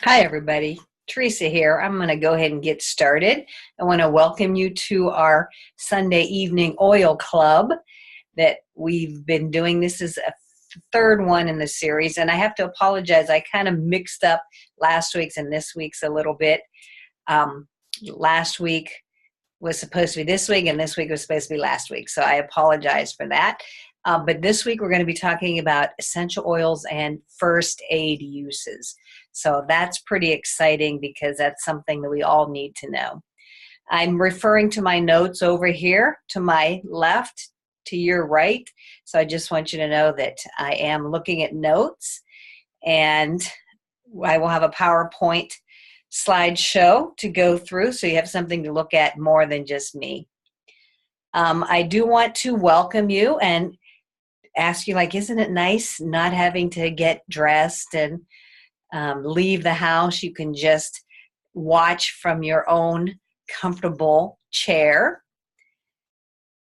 Hi, everybody. Teresa here. I'm going to go ahead and get started. I want to welcome you to our Sunday evening oil club that we've been doing. This is a third one in the series, and I have to apologize. I kind of mixed up last week's and this week's a little bit. Last week was supposed to be this week, and this week was supposed to be last week, so I apologize for that. But this week we're going to be talking about essential oils and first aid uses. So that's pretty exciting because that's something that we all need to know. I'm referring to my notes over here to my left, to your right. So I just want you to know that I am looking at notes, and I will have a PowerPoint slideshow to go through so you have something to look at more than just me. I do want to welcome you and ask you, isn't it nice not having to get dressed and leave the house? You can just watch from your own comfortable chair,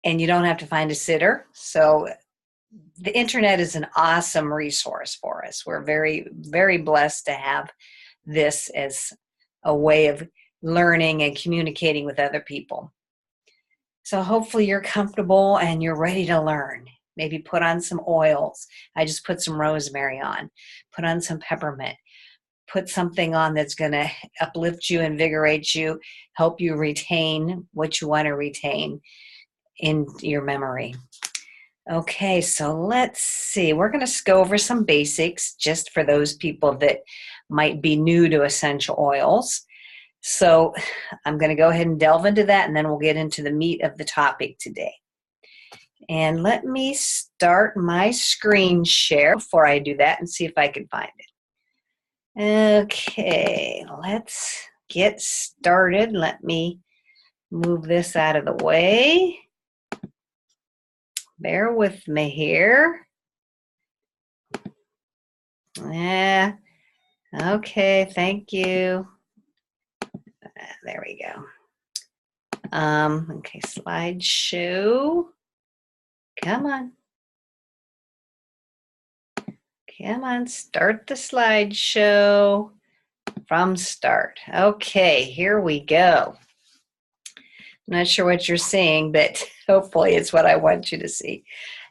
and you don't have to find a sitter. So the internet is an awesome resource for us. We're very, very blessed to have this as a way of learning and communicating with other people. So hopefully you're comfortable and you're ready to learn. Maybe put on some oils. I just put some rosemary on. Put on some peppermint. Put something on that's going to uplift you, invigorate you, help you retain what you want to retain in your memory. Okay, so let's see. We're going to go over some basics just for those people that might be new to essential oils. So I'm going to go ahead and delve into that, and then we'll get into the meat of the topic today. And let me start my screen share before I do that and see if I can find it. Okay, let's get started. Let me move this out of the way. Bear with me here. Yeah. Okay, thank you. There we go. Okay, slideshow. Come on. Come on, start the slideshow from start. Okay, here we go. I'm not sure what you're seeing, but hopefully it's what I want you to see.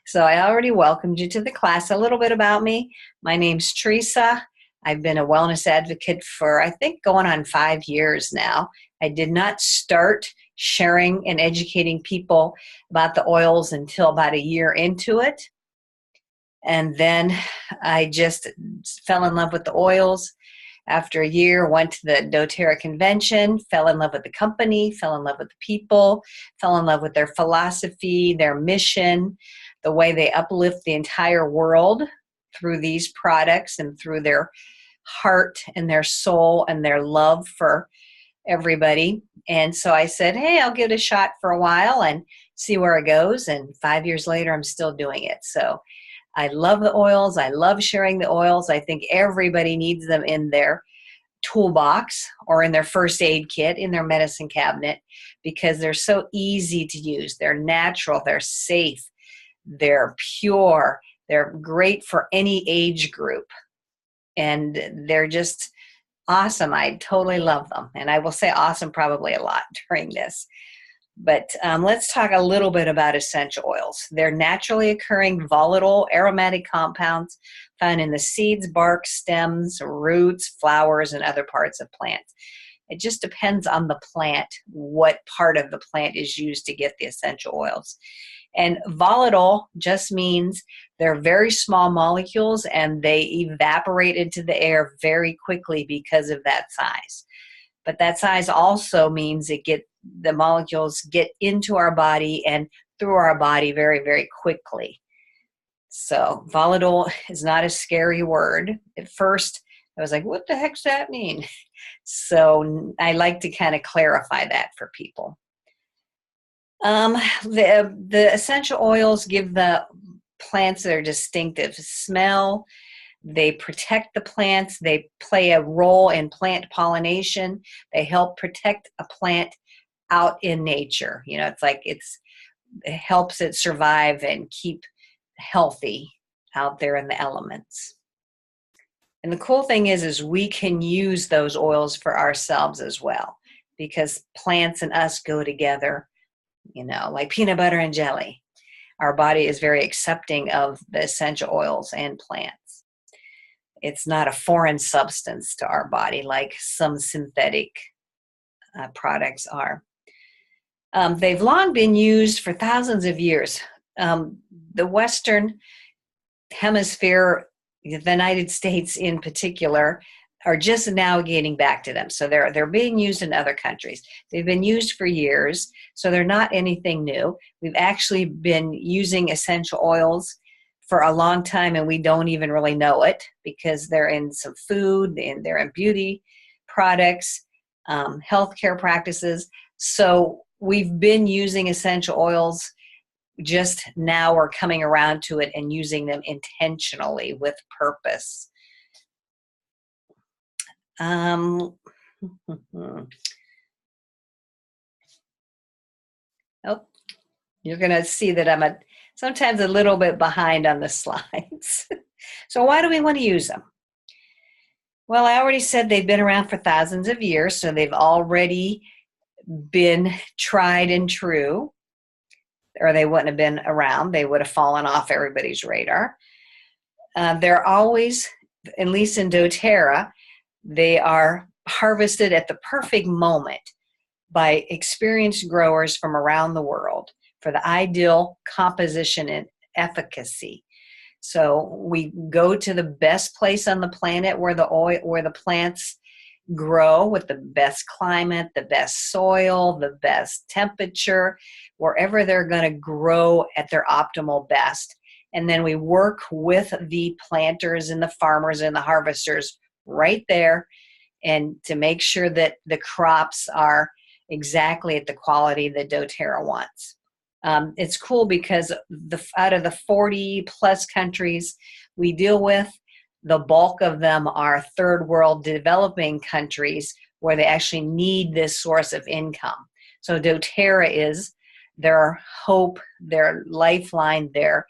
So I already welcomed you to the class. A little bit about me. My name's Teresa. I've been a wellness advocate for, I think, going on 5 years now. I did not start sharing and educating people about the oils until about a year into it. And then I just fell in love with the oils. After a year, went to the doTERRA convention, fell in love with the company, fell in love with the people, fell in love with their philosophy, their mission, the way they uplift the entire world through these products and through their heart and their soul and their love for everybody. And so I said, hey, I'll give it a shot for a while and see where it goes. And 5 years later, I'm still doing it. So I love the oils. I love sharing the oils. I think everybody needs them in their toolbox or in their first aid kit, in their medicine cabinet, because they're so easy to use. They're natural. They're safe. They're pure. They're great for any age group. And they're just awesome. I totally love them. And I will say awesome probably a lot during this. But let's talk a little bit about essential oils. They're naturally occurring volatile aromatic compounds found in the seeds, bark, stems, roots, flowers, and other parts of plants. It just depends on the plant, what part of the plant is used to get the essential oils. And volatile just means they're very small molecules and they evaporate into the air very quickly because of that size. But that size also means the molecules get into our body and through our body very, very quickly. So volatile is not a scary word. At first, I was like, what the heck's that mean? So I like to kind of clarify that for people. The essential oils give the plants their distinctive smell. They protect the plants. They play a role in plant pollination. They help protect a plant out in nature. You know, it helps it survive and keep healthy out there in the elements. And the cool thing is we can use those oils for ourselves as well, because plants and us go together, like peanut butter and jelly. Our body is very accepting of the essential oils and plants. It's not a foreign substance to our body like some synthetic products are. They've long been used for thousands of years. The Western Hemisphere, the United States in particular, are just now getting back to them. So they're being used in other countries. They've been used for years, so they're not anything new. We've actually been using essential oils for a long time, and we don't even really know it, because they're in some food, and they're in beauty products, healthcare practices. So we've been using essential oils, just now we're coming around to it and using them intentionally with purpose. Oh, you're going to see that I'm sometimes a little bit behind on the slides. So why do we want to use them? Well, I already said they've been around for thousands of years, so they've already been tried and true, or they wouldn't have been around. They would have fallen off everybody's radar. They're always, at least in doTERRA, they are harvested at the perfect moment by experienced growers from around the world for the ideal composition and efficacy. So we go to the best place on the planet where the plants grow, with the best climate, the best soil, the best temperature, wherever they're going to grow at their optimal best. And then we work with the planters and the farmers and the harvesters right there, and to make sure that the crops are exactly at the quality that doTERRA wants. It's cool because out of the 40 plus countries we deal with, the bulk of them are third world developing countries where they actually need this source of income. So doTERRA is their hope, their lifeline, their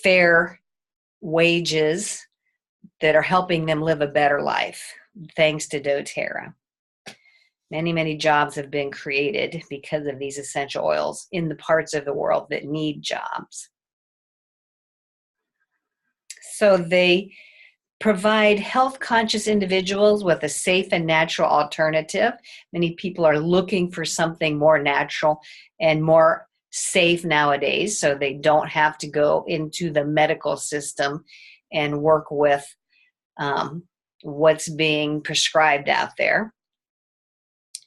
fair wages that are helping them live a better life, thanks to doTERRA. Many, many jobs have been created because of these essential oils in the parts of the world that need jobs. So they provide health-conscious individuals with a safe and natural alternative. Many people are looking for something more natural and more safe nowadays, so they don't have to go into the medical system and work with what's being prescribed out there.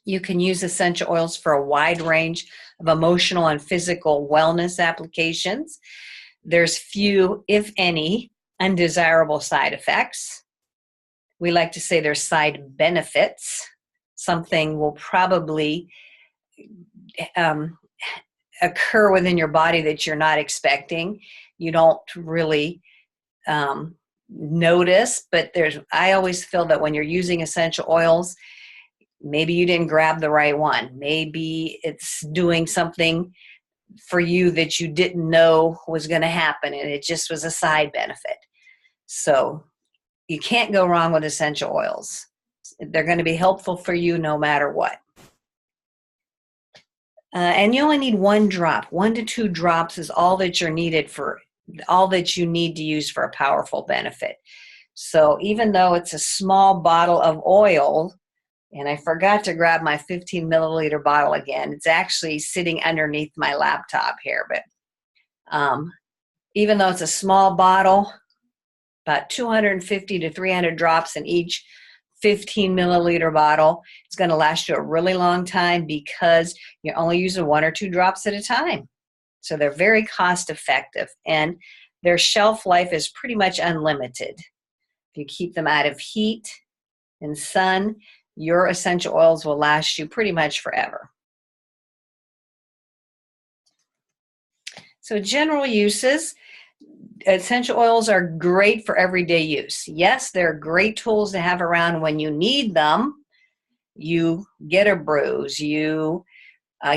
You can use essential oils for a wide range of emotional and physical wellness applications. There's few, if any, undesirable side effects. We like to say there's side benefits. Something will probably occur within your body that you're not expecting. You don't really notice, but I always feel that when you're using essential oils, maybe you didn't grab the right one. Maybe it's doing something for you that you didn't know was going to happen, and it just was a side benefit. So you can't go wrong with essential oils. They're going to be helpful for you no matter what. And you only need 1 drop. 1 to 2 drops is all that you need to use for a powerful benefit. So even though it's a small bottle of oil, and I forgot to grab my 15 milliliter bottle again. It's actually sitting underneath my laptop here. But even though it's a small bottle, about 250 to 300 drops in each 15 milliliter bottle, it's going to last you a really long time because you're only using 1 or 2 drops at a time. So they're very cost effective, and their shelf life is pretty much unlimited. If you keep them out of heat and sun, your essential oils will last you pretty much forever. So general uses, essential oils are great for everyday use. Yes, they're great tools to have around when you need them. You get a bruise, you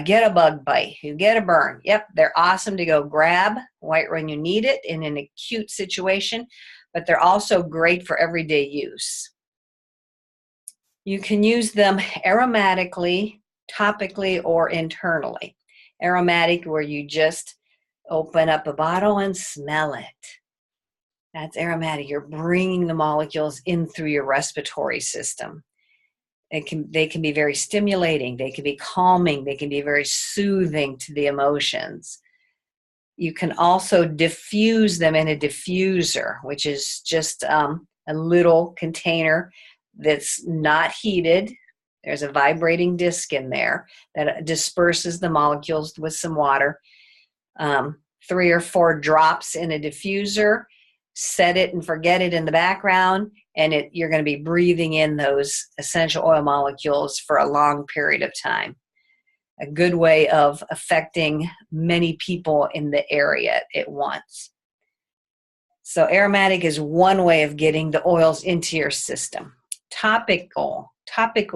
get a bug bite, you get a burn. Yep, they're awesome to go grab right when you need it in an acute situation. but they're also great for everyday use. You can use them aromatically, topically, or internally. Aromatic, where you just open up a bottle and smell it. That's aromatic. You're bringing the molecules in through your respiratory system. They can be very stimulating. They can be calming. They can be very soothing to the emotions. You can also diffuse them in a diffuser, which is just a little container that's not heated. There's a vibrating disc in there that disperses the molecules with some water. 3 or 4 drops in a diffuser, set it and forget it in the background, and you're going to be breathing in those essential oil molecules for a long period of time. A good way of affecting many people in the area at once. So aromatic is one way of getting the oils into your system. Topical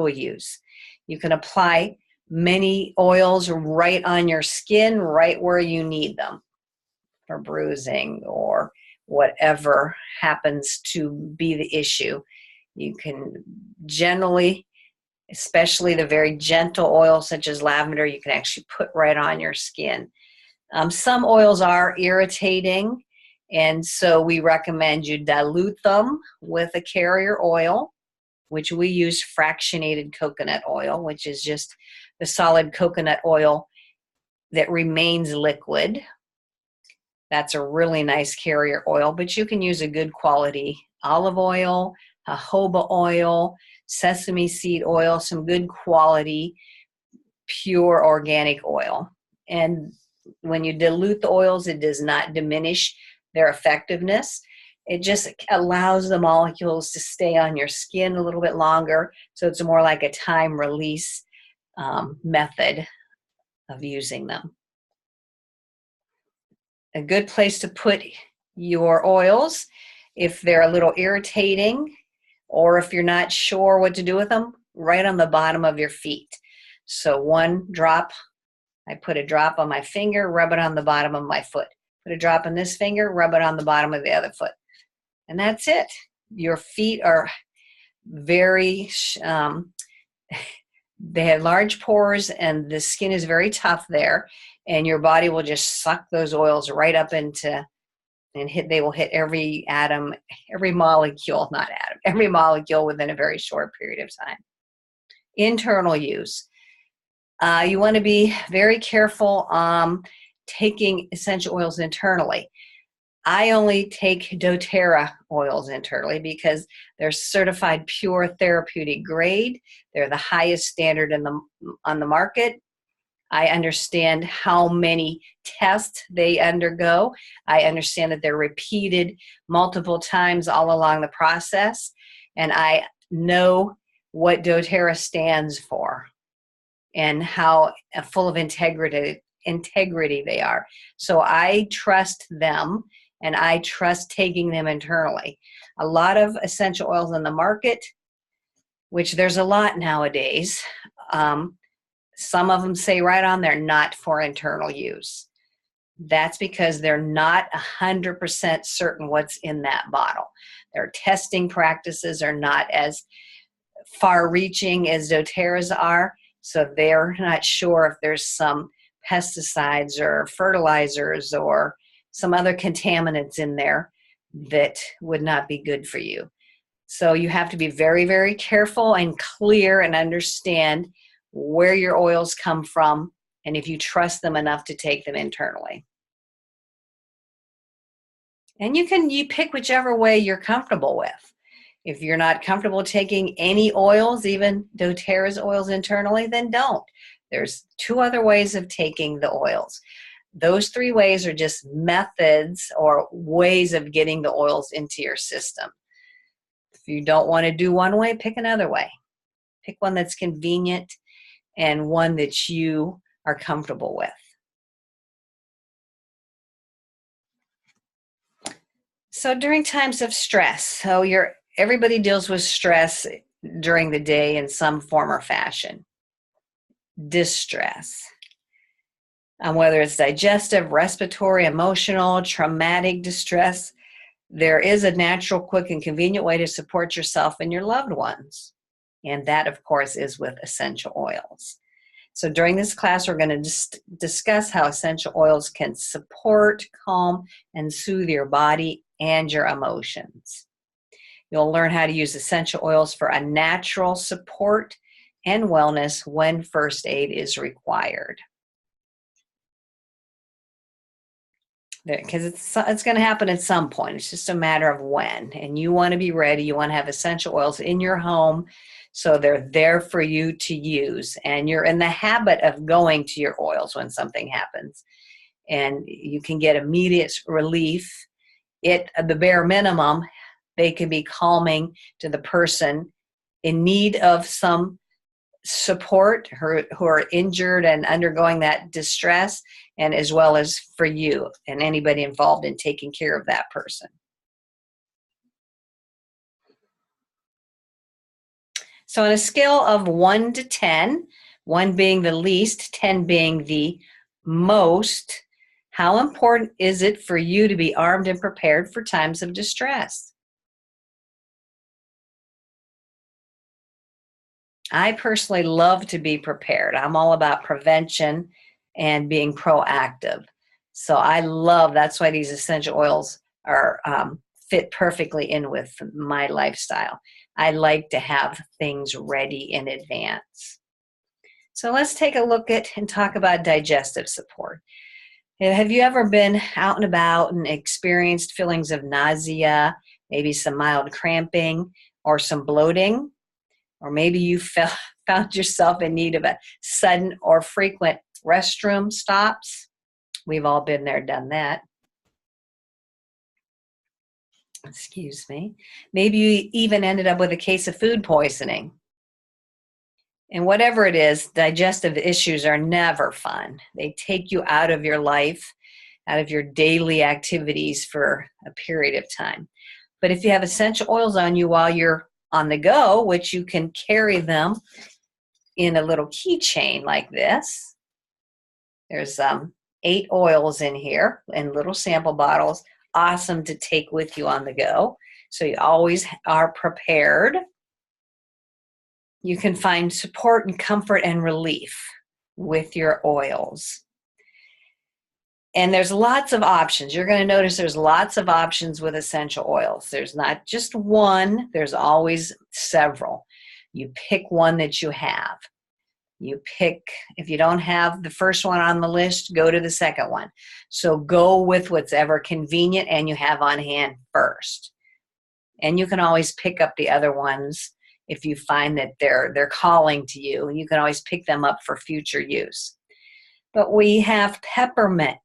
use. You can apply many oils right on your skin, right where you need them for bruising or whatever happens to be the issue. You can generally, especially the very gentle oils such as lavender, you can actually put right on your skin. Some oils are irritating, and so we recommend you dilute them with a carrier oil, which we use fractionated coconut oil, which is just the solid coconut oil that remains liquid. That's a really nice carrier oil, but you can use a good quality olive oil, jojoba oil, sesame seed oil, some good quality, pure organic oil. And when you dilute the oils, it does not diminish their effectiveness. It just allows the molecules to stay on your skin a little bit longer. So it's more like a time release method of using them. A good place to put your oils, if they're a little irritating or if you're not sure what to do with them, right on the bottom of your feet. So 1 drop, I put a drop on my finger, rub it on the bottom of my foot. Put a drop on this finger, rub it on the bottom of the other foot. And that's it. Your feet are very, they have large pores and the skin is very tough there, and your body will just suck those oils right up into, and they will hit every atom, every molecule, not atom, every molecule within a very short period of time. Internal use. You want to be very careful taking essential oils internally. I only take doTERRA oils internally because they're certified pure therapeutic grade. They're the highest standard on the market. I understand how many tests they undergo. I understand that they're repeated multiple times all along the process. And I know what doTERRA stands for and how full of integrity they are. So I trust them, and I trust taking them internally. A lot of essential oils on the market, which there's a lot nowadays, some of them say right on there, not for internal use. That's because they're not 100% certain what's in that bottle. Their testing practices are not as far-reaching as doTERRA's are, so they're not sure if there's some pesticides or fertilizers or some other contaminants in there that would not be good for you. So you have to be very, very careful and clear and understand where your oils come from and if you trust them enough to take them internally. And you pick whichever way you're comfortable with. If you're not comfortable taking any oils, even doTERRA's oils internally, then don't. There's 2 other ways of taking the oils. Those 3 ways are just methods or ways of getting the oils into your system. If you don't want to do one way, pick another way. Pick one that's convenient and one that you are comfortable with. So during times of stress, so everybody deals with stress during the day in some form or fashion. Distress. Whether it's digestive, respiratory, emotional, traumatic distress, there is a natural, quick, and convenient way to support yourself and your loved ones. And that, of course, is with essential oils. So during this class, we're going to discuss how essential oils can support, calm, and soothe your body and your emotions. You'll learn how to use essential oils for a natural support and wellness when first aid is required. Because it's going to happen at some point. It's just a matter of when. And you want to be ready. You want to have essential oils in your home so they're there for you to use. And you're in the habit of going to your oils when something happens. And you can get immediate relief. At the bare minimum, they can be calming to the person in need of some support, who are injured and undergoing that distress, and as well as for you and anybody involved in taking care of that person. So on a scale of 1 to 10, 1 being the least, 10 being the most, how important is it for you to be armed and prepared for times of distress? I personally love to be prepared. I'm all about prevention and being proactive. So that's why these essential oils are fit perfectly in with my lifestyle. I like to have things ready in advance. So let's take a look at and talk about digestive support. Have you ever been out and about and experienced feelings of nausea, maybe some mild cramping or some bloating? Or maybe you found yourself in need of a sudden or frequent restroom stops. We've all been there, done that. Excuse me. Maybe you even ended up with a case of food poisoning. And whatever it is, digestive issues are never fun. They take you out of your life, out of your daily activities for a period of time. But if you have essential oils on you while you're on the go, which you can carry them in a little keychain like this. There's 8 oils in here in little sample bottles. Awesome to take with you on the go. So you always are prepared. You can find support and comfort and relief with your oils. And there's lots of options. You're going to notice there's lots of options with essential oils. There's not just one. There's always several. You pick one that you have. If you don't have the first one on the list, go to the second one. So go with what's ever convenient and you have on hand first. And you can always pick up the other ones if you find that they're calling to you. You can always pick them up for future use. But we have peppermint,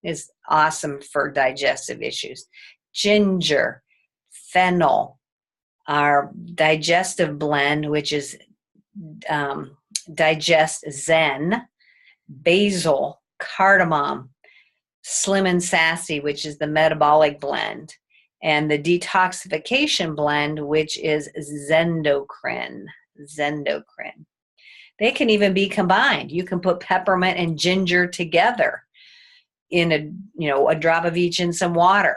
is awesome for digestive issues. Ginger, fennel, our digestive blend, which is Digest Zen, basil, cardamom, Slim and Sassy, which is the metabolic blend, and the detoxification blend, which is Zendocrine. They can even be combined. You can put peppermint and ginger together in a drop of each in some water.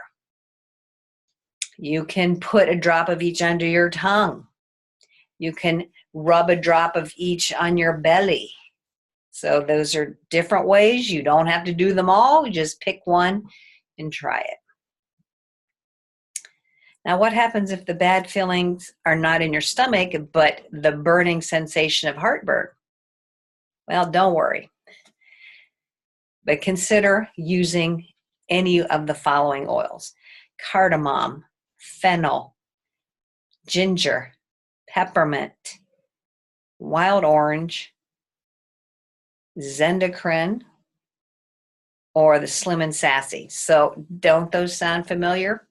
You can put a drop of each under your tongue. You can rub a drop of each on your belly. So those are different ways. You don't have to do them all. You just pick one and try it. Now, what happens if the bad feelings are not in your stomach, but the burning sensation of heartburn? Well, don't worry. But consider using any of the following oils: cardamom, fennel, ginger, peppermint, wild orange, Zendocrine, or the Slim and Sassy. So don't those sound familiar?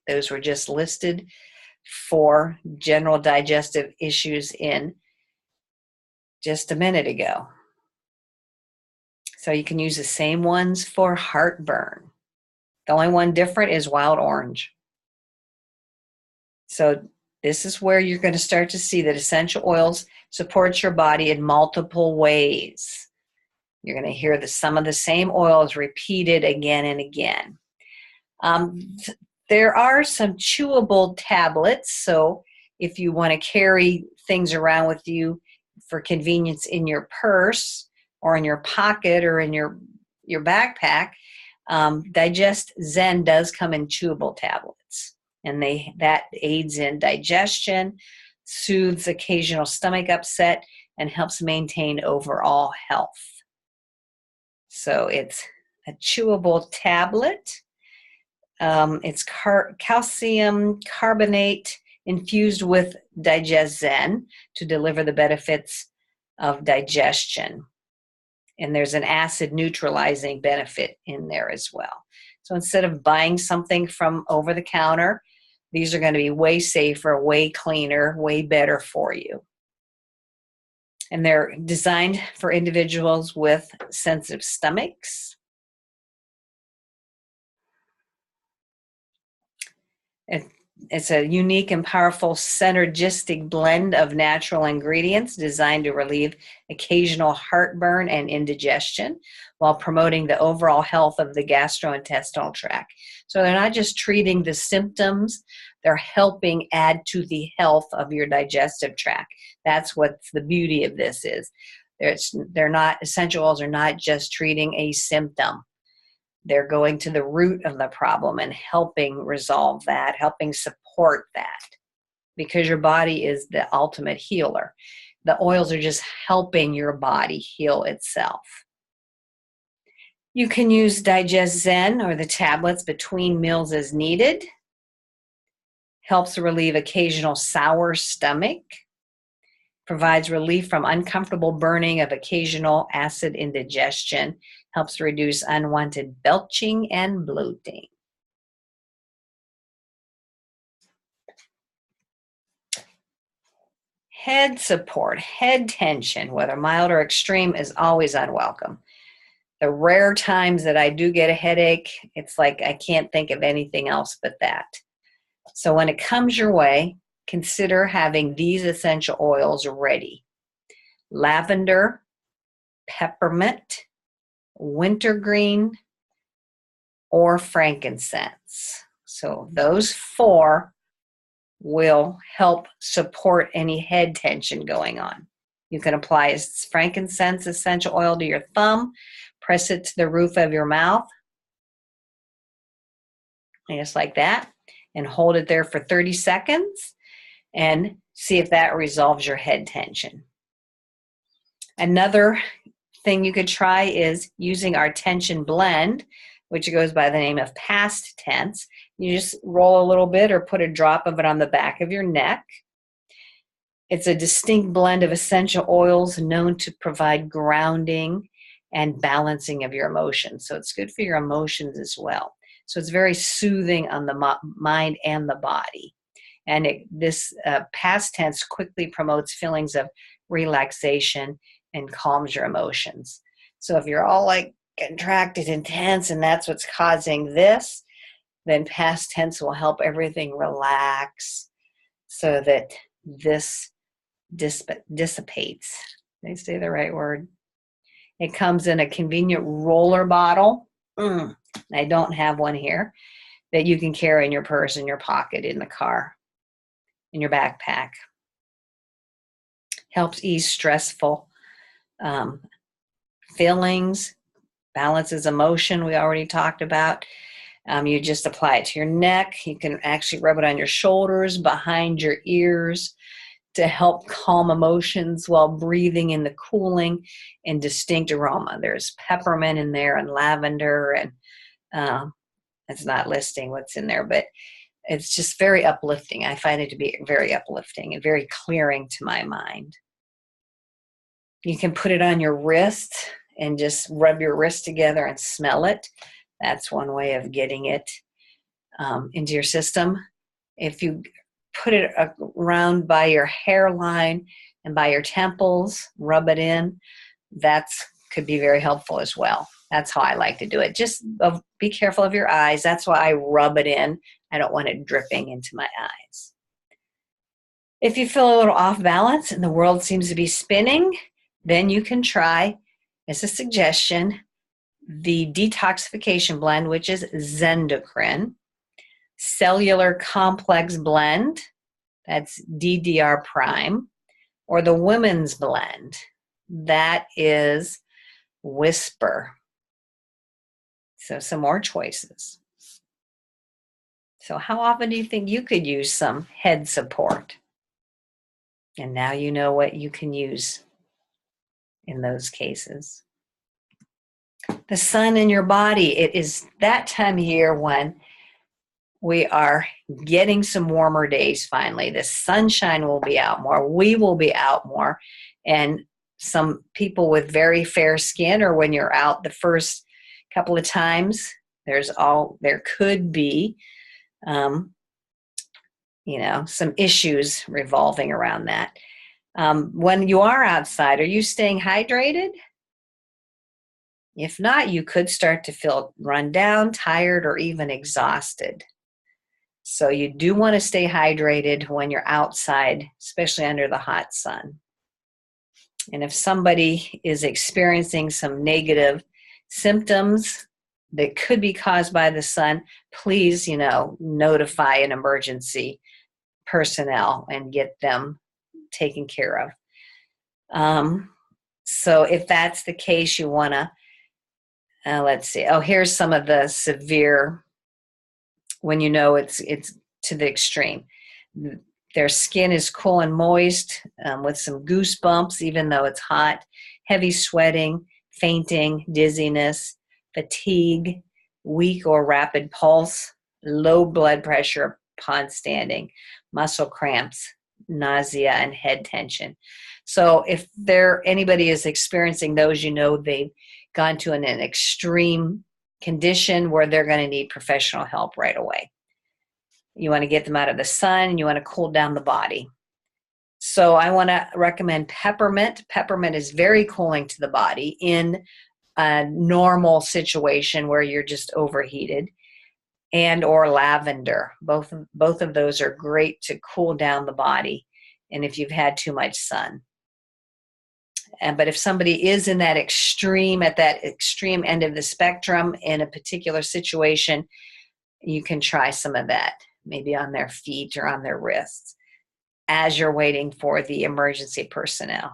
Those were just listed for general digestive issues in just a minute ago. So you can use the same ones for heartburn. The only one different is wild orange. So this is where you're going to start to see that essential oils support your body in multiple ways. You're going to hear some of the same oils repeated again and again. There are some chewable tablets, so if you want to carry things around with you for convenience in your purse or in your pocket or in your backpack, Digest Zen does come in chewable tablets, and that aids in digestion, soothes occasional stomach upset, and helps maintain overall health. So it's a chewable tablet. It's calcium carbonate infused with Digest Zen to deliver the benefits of digestion. And there's an acid neutralizing benefit in there as well. So instead of buying something from over the counter, these are going to be way safer, way cleaner, way better for you. And they're designed for individuals with sensitive stomachs. It's a unique and powerful synergistic blend of natural ingredients designed to relieve occasional heartburn and indigestion while promoting the overall health of the gastrointestinal tract. So they're not just treating the symptoms, they're helping add to the health of your digestive tract. That's what the beauty of this is. Essential oils are not just treating a symptom. They're going to the root of the problem and helping resolve that, helping support that, because your body is the ultimate healer. The oils are just helping your body heal itself. You can use Digest Zen or the tablets between meals as needed. Helps relieve occasional sour stomach. Provides relief from uncomfortable burning of occasional acid indigestion. Helps reduce unwanted belching and bloating. Head support, head tension, whether mild or extreme, is always unwelcome. The rare times that I do get a headache, it's like I can't think of anything else but that. So when it comes your way, consider having these essential oils ready. Lavender, peppermint, wintergreen, or frankincense. So those four will help support any head tension going on. You can apply frankincense essential oil to your thumb, press it to the roof of your mouth, just like that, and hold it there for 30 seconds and see if that resolves your head tension. Another thing you could try is using our tension blend, which goes by the name of past tense. You just roll a little bit or put a drop of it on the back of your neck. It's a distinct blend of essential oils known to provide grounding and balancing of your emotions. So it's good for your emotions as well. So it's very soothing on the mind and the body. And this past tense quickly promotes feelings of relaxation and calms your emotions. So if you're all like contracted and tense and that's what's causing this, then past tense will help everything relax so that this dissipates. Did I say the right word? It comes in a convenient roller bottle. I don't have one here that you can carry in your purse, in your pocket, in the car, in your backpack. Helps ease stressful feelings, balances emotion we already talked about. You just apply it to your neck. You can actually rub it on your shoulders, behind your ears to help calm emotions while breathing in the cooling and distinct aroma. There's peppermint in there and lavender, and it's not listing what's in there, but it's just very uplifting. I find it to be very uplifting and very clearing to my mind. You can put it on your wrist and just rub your wrist together and smell it. That's one way of getting it into your system. If you put it around by your hairline and by your temples, rub it in, that could be very helpful as well. That's how I like to do it. Just be careful of your eyes. That's why I rub it in. I don't want it dripping into my eyes. If you feel a little off balance and the world seems to be spinning, then you can try, as a suggestion, the detoxification blend, which is Zendocrine. cellular complex blend, that's DDR prime, or the women's blend, that is Whisper. So some more choices. So how often do you think you could use some head support? And now you know what you can use in those cases. The sun in your body, it is that time of year when we are getting some warmer days finally. The sunshine will be out more. We will be out more. And some people with very fair skin, or when you're out the first couple of times, there could be some issues revolving around that. When you are outside, are you staying hydrated? If not, you could start to feel run down, tired, or even exhausted. So you do want to stay hydrated when you're outside, especially under the hot sun. And if somebody is experiencing some negative symptoms that could be caused by the sun, please, notify an emergency personnel and get them taken care of. So if that's the case, you want to, let's see. Oh, here's some of the severe, when it's to the extreme. Their skin is cool and moist with some goosebumps, even though it's hot, heavy sweating, fainting, dizziness, fatigue, weak or rapid pulse, low blood pressure upon standing, muscle cramps, nausea, and head tension. So if anybody is experiencing those, they've gone to an extreme condition where they're going to need professional help right away. You want to get them out of the sun, and you want to cool down the body. So I want to recommend peppermint. Peppermint is very cooling to the body in a normal situation where you're just overheated, and or lavender. Both of those are great to cool down the body, and if you've had too much sun. But if somebody is at that extreme end of the spectrum in a particular situation, you can try some of that, maybe on their feet or on their wrists, as you're waiting for the emergency personnel.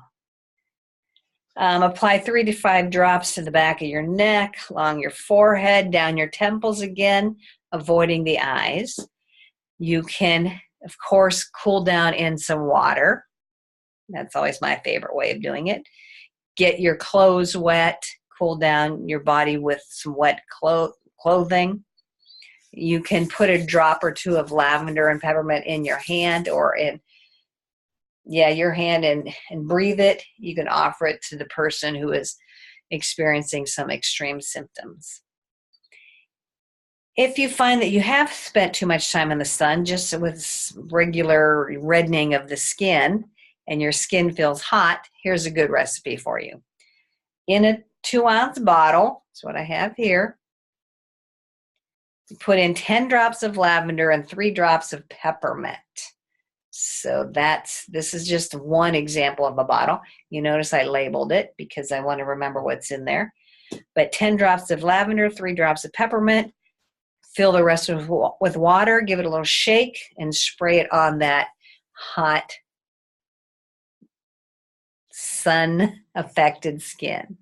Apply 3 to 5 drops to the back of your neck, along your forehead, down your temples again, avoiding the eyes. You can, of course, cool down in some water. That's always my favorite way of doing it. Get your clothes wet, cool down your body with some wet clothing. You can put a drop or two of lavender and peppermint in your hand or your hand and breathe it. You can offer it to the person who is experiencing some extreme symptoms. If you find that you have spent too much time in the sun, just with regular reddening of the skin, and your skin feels hot, here's a good recipe for you. In a 2-ounce bottle, that's what I have here, you put in 10 drops of lavender and 3 drops of peppermint. So this is just one example of a bottle. You notice I labeled it because I want to remember what's in there. But 10 drops of lavender, 3 drops of peppermint. Fill the rest with water, give it a little shake, and spray it on that hot, sun-affected skin.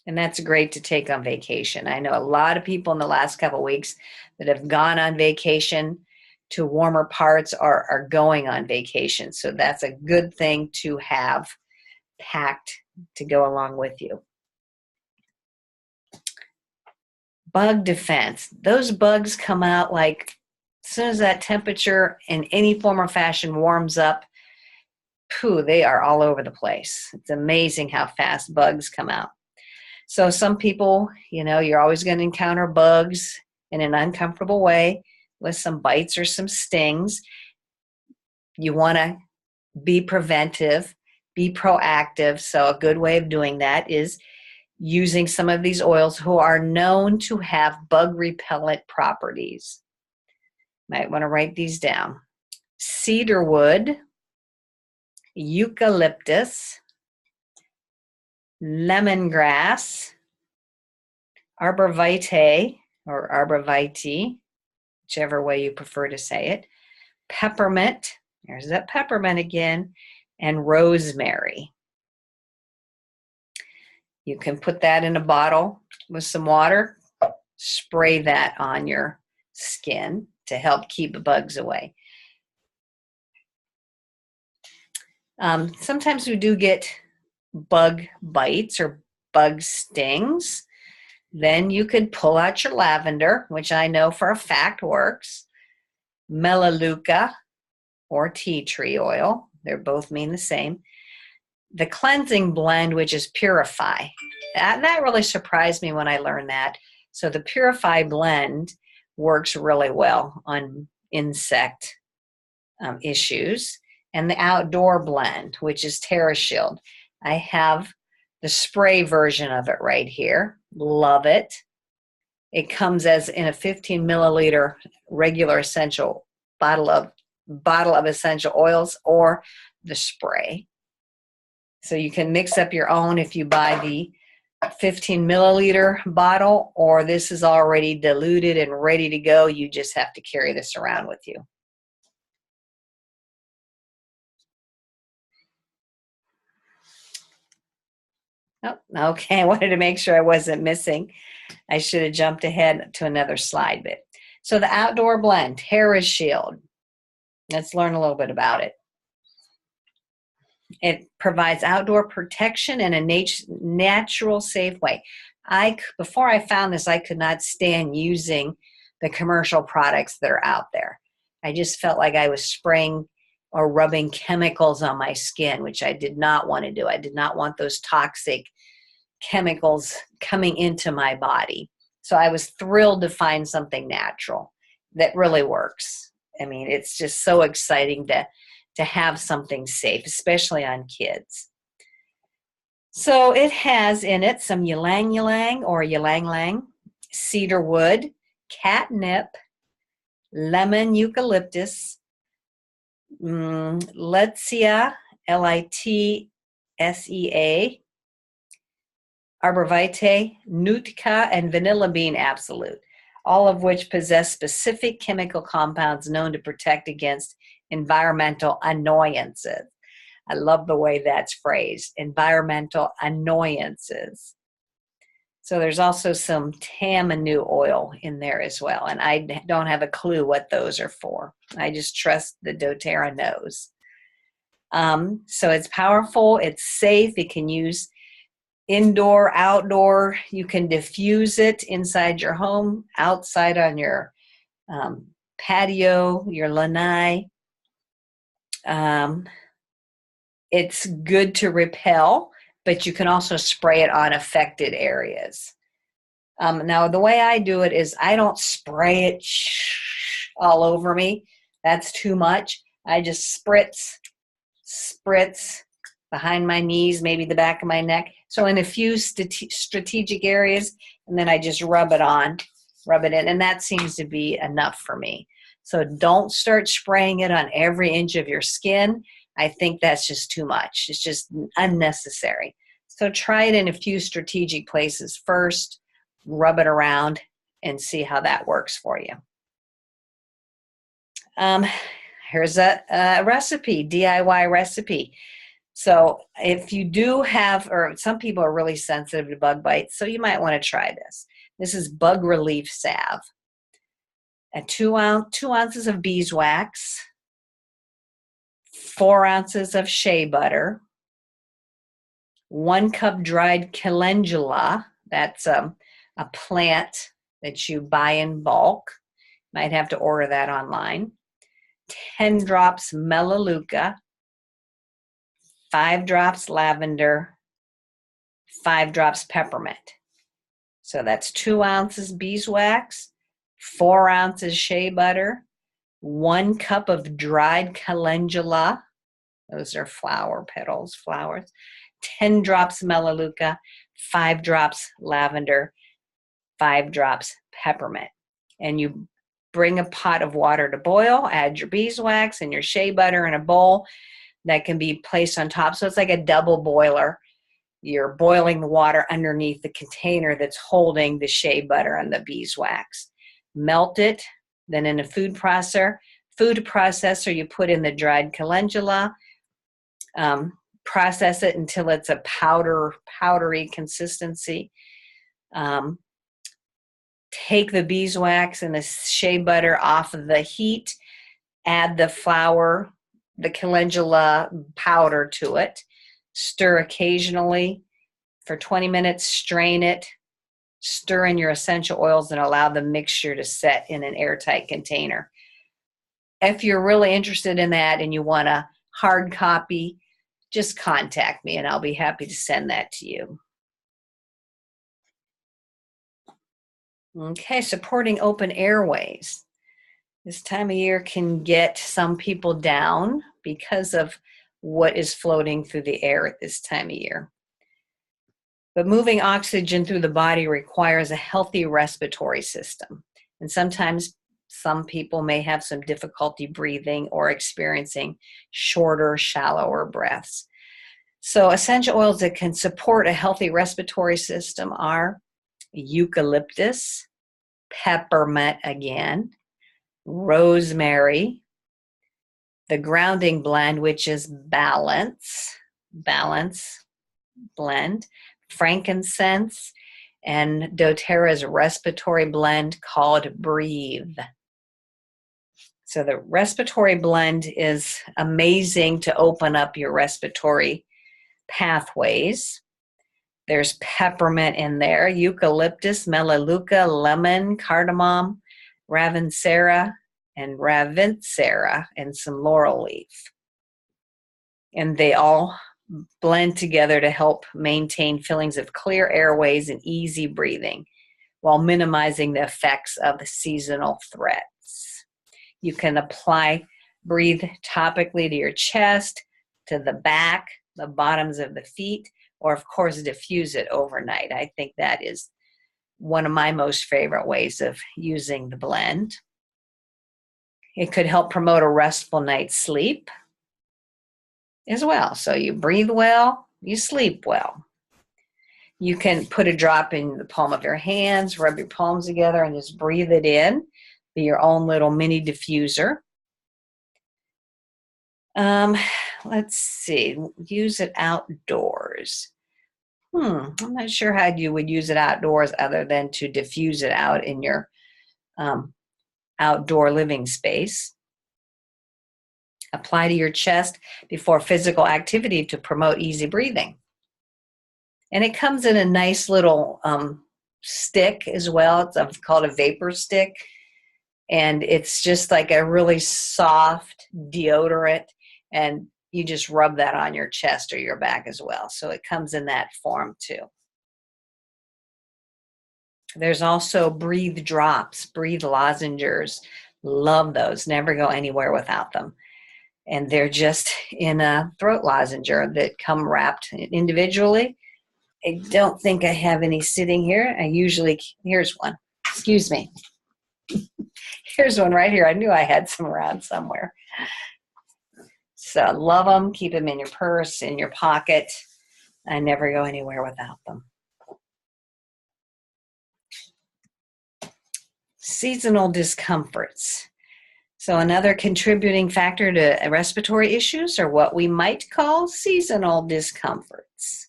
And that's great to take on vacation. I know a lot of people in the last couple of weeks that have gone on vacation to warmer parts are going on vacation. So that's a good thing to have packed to go along with you. Bug defense. Those bugs come out like as soon as that temperature in any form or fashion warms up, they are all over the place. It's amazing how fast bugs come out. So some people, you're always going to encounter bugs in an uncomfortable way with some bites or some stings. You want to be preventive, be proactive. So a good way of doing that is using some of these oils who are known to have bug repellent properties. Might want to write these down. Cedarwood, eucalyptus, lemongrass, arbor vitae or arbor vitae, whichever way you prefer to say it, peppermint, there's that peppermint again, and rosemary. You can put that in a bottle with some water, spray that on your skin to help keep bugs away. Sometimes we do get bug bites or bug stings. Then you could pull out your lavender, which I know for a fact works, melaleuca or tea tree oil. They both mean the same. The cleansing blend, which is Purify. That really surprised me when I learned that. So the Purify blend works really well on insect issues. And the outdoor blend, which is TerraShield. I have the spray version of it right here. Love it. It comes as in a 15 milliliter regular essential bottle of essential oils or the spray. So you can mix up your own if you buy the 15 milliliter bottle, or this is already diluted and ready to go. You just have to carry this around with you. Oh, okay, I wanted to make sure I wasn't missing. I should have jumped ahead to another slide bit. So the outdoor blend, TerraShield. Let's learn a little bit about it. It provides outdoor protection in a natural, safe way. Before I found this, I could not stand using the commercial products that are out there. I just felt like I was spraying or rubbing chemicals on my skin, which I did not want to do. I did not want those toxic chemicals coming into my body. So I was thrilled to find something natural that really works. I mean, it's just so exciting to have something safe, especially on kids. So it has in it some ylang ylang or ylang ylang, cedar wood, catnip, lemon eucalyptus, Litsea, Litsea, arbor vitae, Nootka, and vanilla bean absolute, all of which possess specific chemical compounds known to protect against environmental annoyances. I love the way that's phrased, environmental annoyances. So there's also some tamanu oil in there as well, and I don't have a clue what those are for. I just trust the doTERRA knows. So it's powerful, it's safe, it can use indoor, outdoor. You can diffuse it inside your home, outside on your patio, your lanai. It's good to repel, but you can also spray it on affected areas. Now, the way I do it is I don't spray it all over me. That's too much. I just spritz behind my knees, maybe the back of my neck. So in a few strategic areas, and then I just rub it in, and that seems to be enough for me. So don't start spraying it on every inch of your skin. I think that's just too much. It's just unnecessary. So try it in a few strategic places first, rub it around, and see how that works for you. Here's a recipe, DIY recipe. So if you do have, or some people are really sensitive to bug bites, so you might want to try this. This is bug relief salve. 2 ounces of beeswax, 4 ounces of shea butter, 1 cup dried calendula. That's a plant that you buy in bulk. Might have to order that online. 10 drops melaleuca, 5 drops lavender, 5 drops peppermint. So that's 2 ounces beeswax, 4 ounces shea butter, 1 cup of dried calendula. Those are flower petals, flowers. 10 drops melaleuca, 5 drops lavender, 5 drops peppermint. And you bring a pot of water to boil, add your beeswax and your shea butter in a bowl that can be placed on top. So it's like a double boiler. you're boiling the water underneath the container that's holding the shea butter and the beeswax. Melt it, then in a food processor, you put in the dried calendula, process it until it's a powdery consistency. Take the beeswax and the shea butter off of the heat, add the flour, the calendula powder to it, stir occasionally for 20 minutes, strain it, stir in your essential oils, and allow the mixture to set in an airtight container. If you're really interested in that and you want a hard copy, just contact me and I'll be happy to send that to you. Okay, supporting open airways. This time of year can get some people down because of what is floating through the air at this time of year. But moving oxygen through the body requires a healthy respiratory system. And sometimes some people may have some difficulty breathing or experiencing shorter, shallower breaths. So essential oils that can support a healthy respiratory system are eucalyptus, peppermint again, rosemary, the grounding blend, which is balance blend, frankincense, and doTERRA's respiratory blend called Breathe. So the respiratory blend is amazing to open up your respiratory pathways. There's peppermint in there, eucalyptus, melaleuca, lemon, cardamom, ravinsara, and some laurel leaf. And they all blend together to help maintain feelings of clear airways and easy breathing while minimizing the effects of the seasonal threats. You can breathe topically to your chest, to the back, the bottoms of the feet, or of course diffuse it overnight. I think that is one of my most favorite ways of using the blend. It could help promote a restful night's sleep as well. So you breathe well, you sleep well. You can put a drop in the palm of your hands, rub your palms together and just breathe it in. Be your own little mini diffuser. Let's see, use it outdoors. I'm not sure how you would use it outdoors other than to diffuse it out in your outdoor living space. Apply to your chest before physical activity to promote easy breathing. And it comes in a nice little stick as well. It's called a vapor stick. And it's just like a really soft deodorant. And you just rub that on your chest or your back as well. So it comes in that form too. There's also breathe drops, breathe lozenges. Love those. Never go anywhere without them. And they're just in a throat lozenge that come wrapped individually. I don't think I have any sitting here. Here's one. Excuse me. Here's one right here. I knew I had some around somewhere. So love them. Keep them in your purse, in your pocket. I never go anywhere without them. Seasonal discomforts. So another contributing factor to respiratory issues are what we might call seasonal discomforts.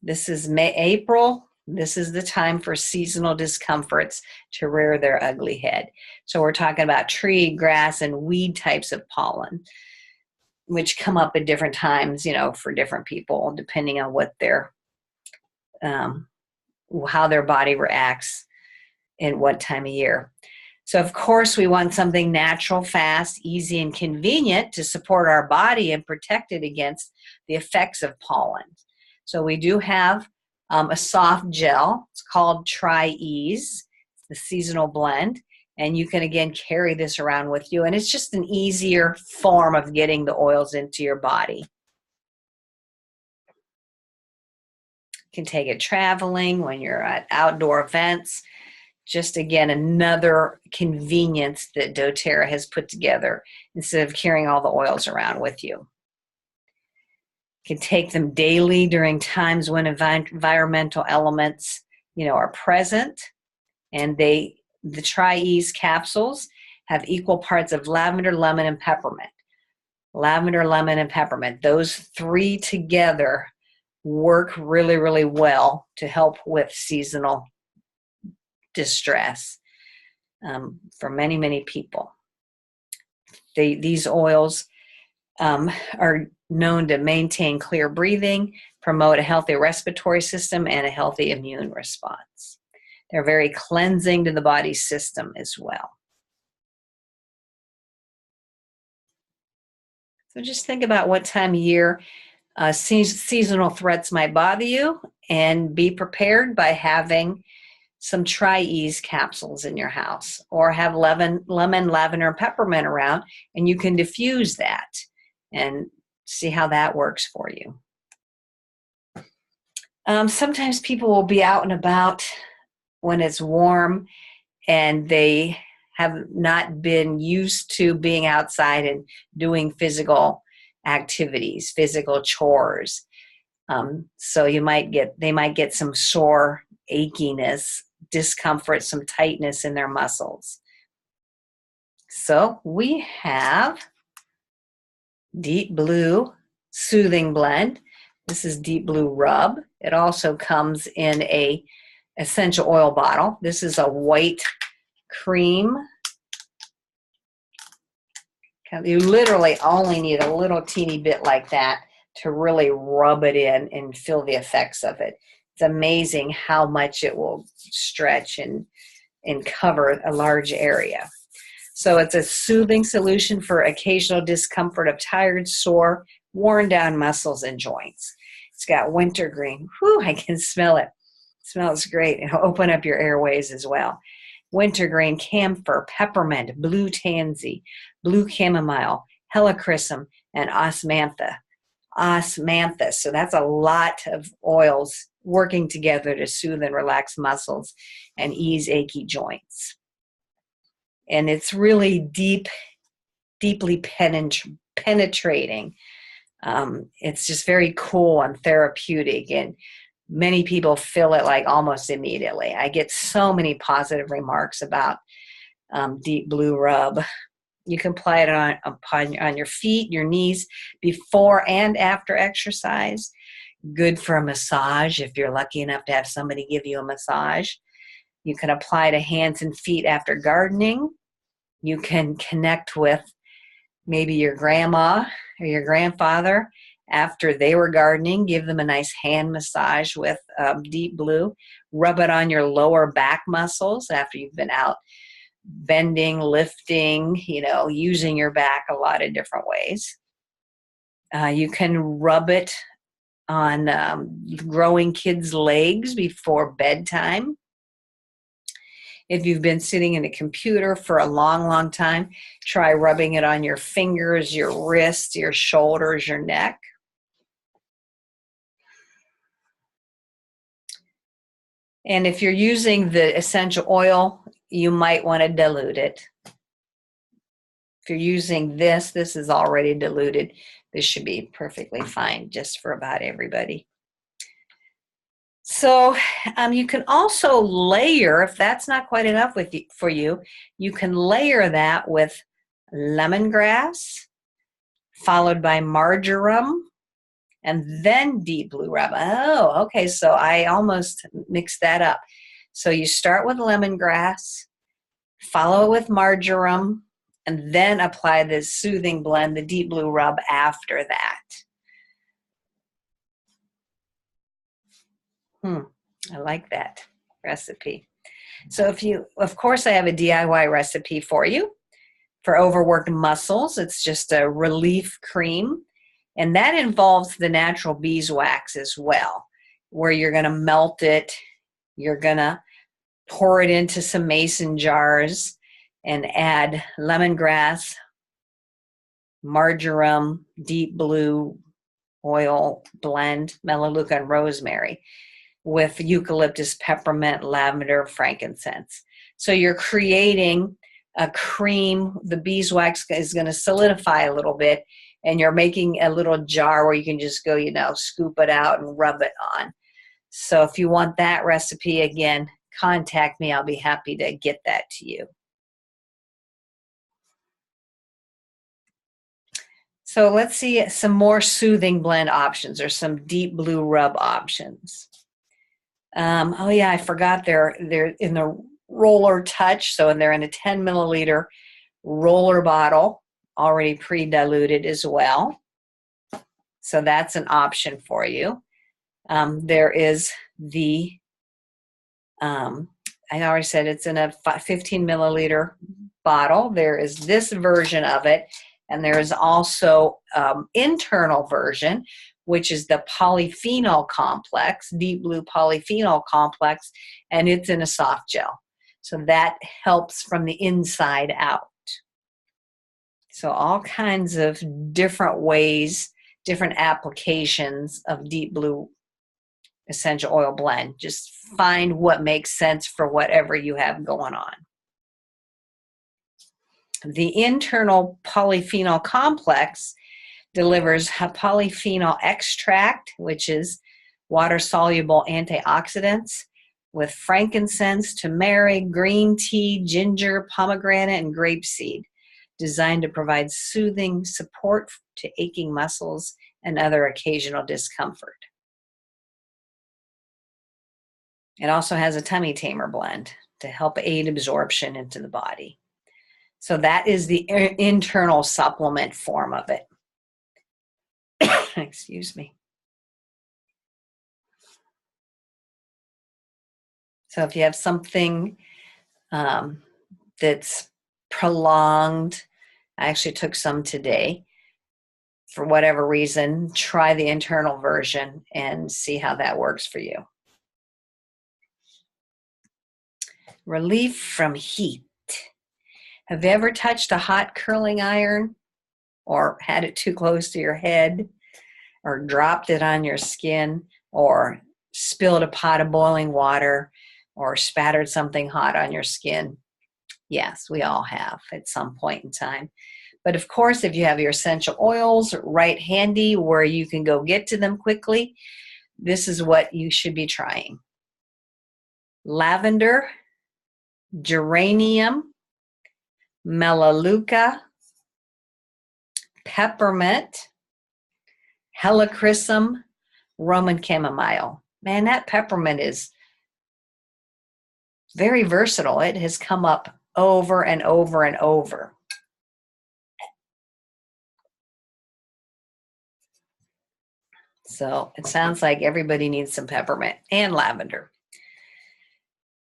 This is April. This is the time for seasonal discomforts to rear their ugly head. So we're talking about tree, grass, and weed types of pollen, which come up at different times, for different people, depending on what how their body reacts in what time of year. So of course we want something natural, fast, easy, and convenient to support our body and protect it against the effects of pollen. So we do have a soft gel. It's called Tri-Ease. It's the seasonal blend. And you can, again, carry this around with you. And it's just an easier form of getting the oils into your body. You can take it traveling when you're at outdoor events. Just, again, another convenience that doTERRA has put together instead of carrying all the oils around with you. You can take them daily during times when environmental elements, are present. And the Tri-Ease capsules have equal parts of lavender, lemon, and peppermint. Lavender, lemon, and peppermint. Those three together work really, really well to help with seasonal distress for many, many people. These oils are known to maintain clear breathing, promote a healthy respiratory system, and a healthy immune response. They're very cleansing to the body system as well. So just think about what time of year seasonal threats might bother you, and be prepared by having some Tri-Ease capsules in your house, or have lemon, lavender, and peppermint around, and you can diffuse that and see how that works for you. Sometimes people will be out and about when it's warm and they have not been used to being outside and doing physical activities, physical chores. So they might get some sore achiness, discomfort, some tightness in their muscles. So we have Deep Blue Soothing Blend. This is Deep Blue Rub. It also comes in a essential oil bottle. This is a white cream. You literally only need a little teeny bit like that to really rub it in and feel the effects of it. It's amazing how much it will stretch and cover a large area. So it's a soothing solution for occasional discomfort of tired, sore, worn down muscles and joints. It's got wintergreen. Whew, I can smell it. It smells great. It'll open up your airways as well. Wintergreen, camphor, peppermint, blue tansy, blue chamomile, helichrysum, and osmantha. So that's a lot of oils working together to soothe and relax muscles and ease achy joints. And it's really deeply penetrating. It's just very cool and therapeutic, and many people feel it like almost immediately. I get so many positive remarks about Deep Blue Rub. You can apply it on your feet, your knees, before and after exercise. Good for a massage if you're lucky enough to have somebody give you a massage. You can apply to hands and feet after gardening. You can connect with maybe your grandma or your grandfather after they were gardening. Give them a nice hand massage with Deep Blue. Rub it on your lower back muscles after you've been out bending, lifting, using your back a lot of different ways. You can rub it on growing kids' legs before bedtime. If you've been sitting in a computer for a long, long time, try rubbing it on your fingers, your wrists, your shoulders, your neck. And if you're using the essential oil, you might want to dilute it. If you're using this is already diluted. This should be perfectly fine just for about everybody. So you can also layer, if that's not quite enough for you, you can layer that with lemongrass, followed by marjoram, and then Deep Blue Rub. Oh, okay, so I almost mixed that up. So you start with lemongrass, follow it with marjoram, and then apply this soothing blend, the Deep Blue Rub, after that. I like that recipe. So of course, I have a DIY recipe for you for overworked muscles. It's just a relief cream, and that involves the natural beeswax as well, where you're going to melt it. You're going to pour it into some mason jars and add lemongrass, marjoram, Deep Blue oil blend, melaleuca, and rosemary, with eucalyptus, peppermint, lavender, frankincense. So you're creating a cream. The beeswax is going to solidify a little bit, and you're making a little jar where you can just go, scoop it out and rub it on. So if you want that recipe, again, contact me. I'll be happy to get that to you. So let's see some more soothing blend options or some deep blue rub options. Oh yeah, I forgot they're in the Roller Touch. So they're in a 10 milliliter roller bottle, already pre-diluted as well. So that's an option for you. There is the, I already said it's in a 15 milliliter bottle. There is this version of it, and there is also internal version, which is the polyphenol complex, deep blue polyphenol complex, and it's in a soft gel. So that helps from the inside out. So all kinds of different ways, different applications of deep blue essential oil blend. Just find what makes sense for whatever you have going on. The internal polyphenol complex delivers a polyphenol extract, which is water-soluble antioxidants, with frankincense, turmeric, green tea, ginger, pomegranate, and grapeseed, designed to provide soothing support to aching muscles and other occasional discomfort. It also has a tummy tamer blend to help aid absorption into the body. So that is the internal supplement form of it. Excuse me. So if you have something that's prolonged, I actually took some today, for whatever reason, try the internal version and see how that works for you. Relief from heat. Have you ever touched a hot curling iron or had it too close to your head or dropped it on your skin or spilled a pot of boiling water or spattered something hot on your skin? Yes, we all have at some point in time. But of course, if you have your essential oils right handy where you can go get to them quickly, this is what you should be trying. Lavender, geranium, melaleuca, peppermint, helichrysum, Roman chamomile. Man, that peppermint is very versatile. It has come up over and over and over. So it sounds like everybody needs some peppermint and lavender.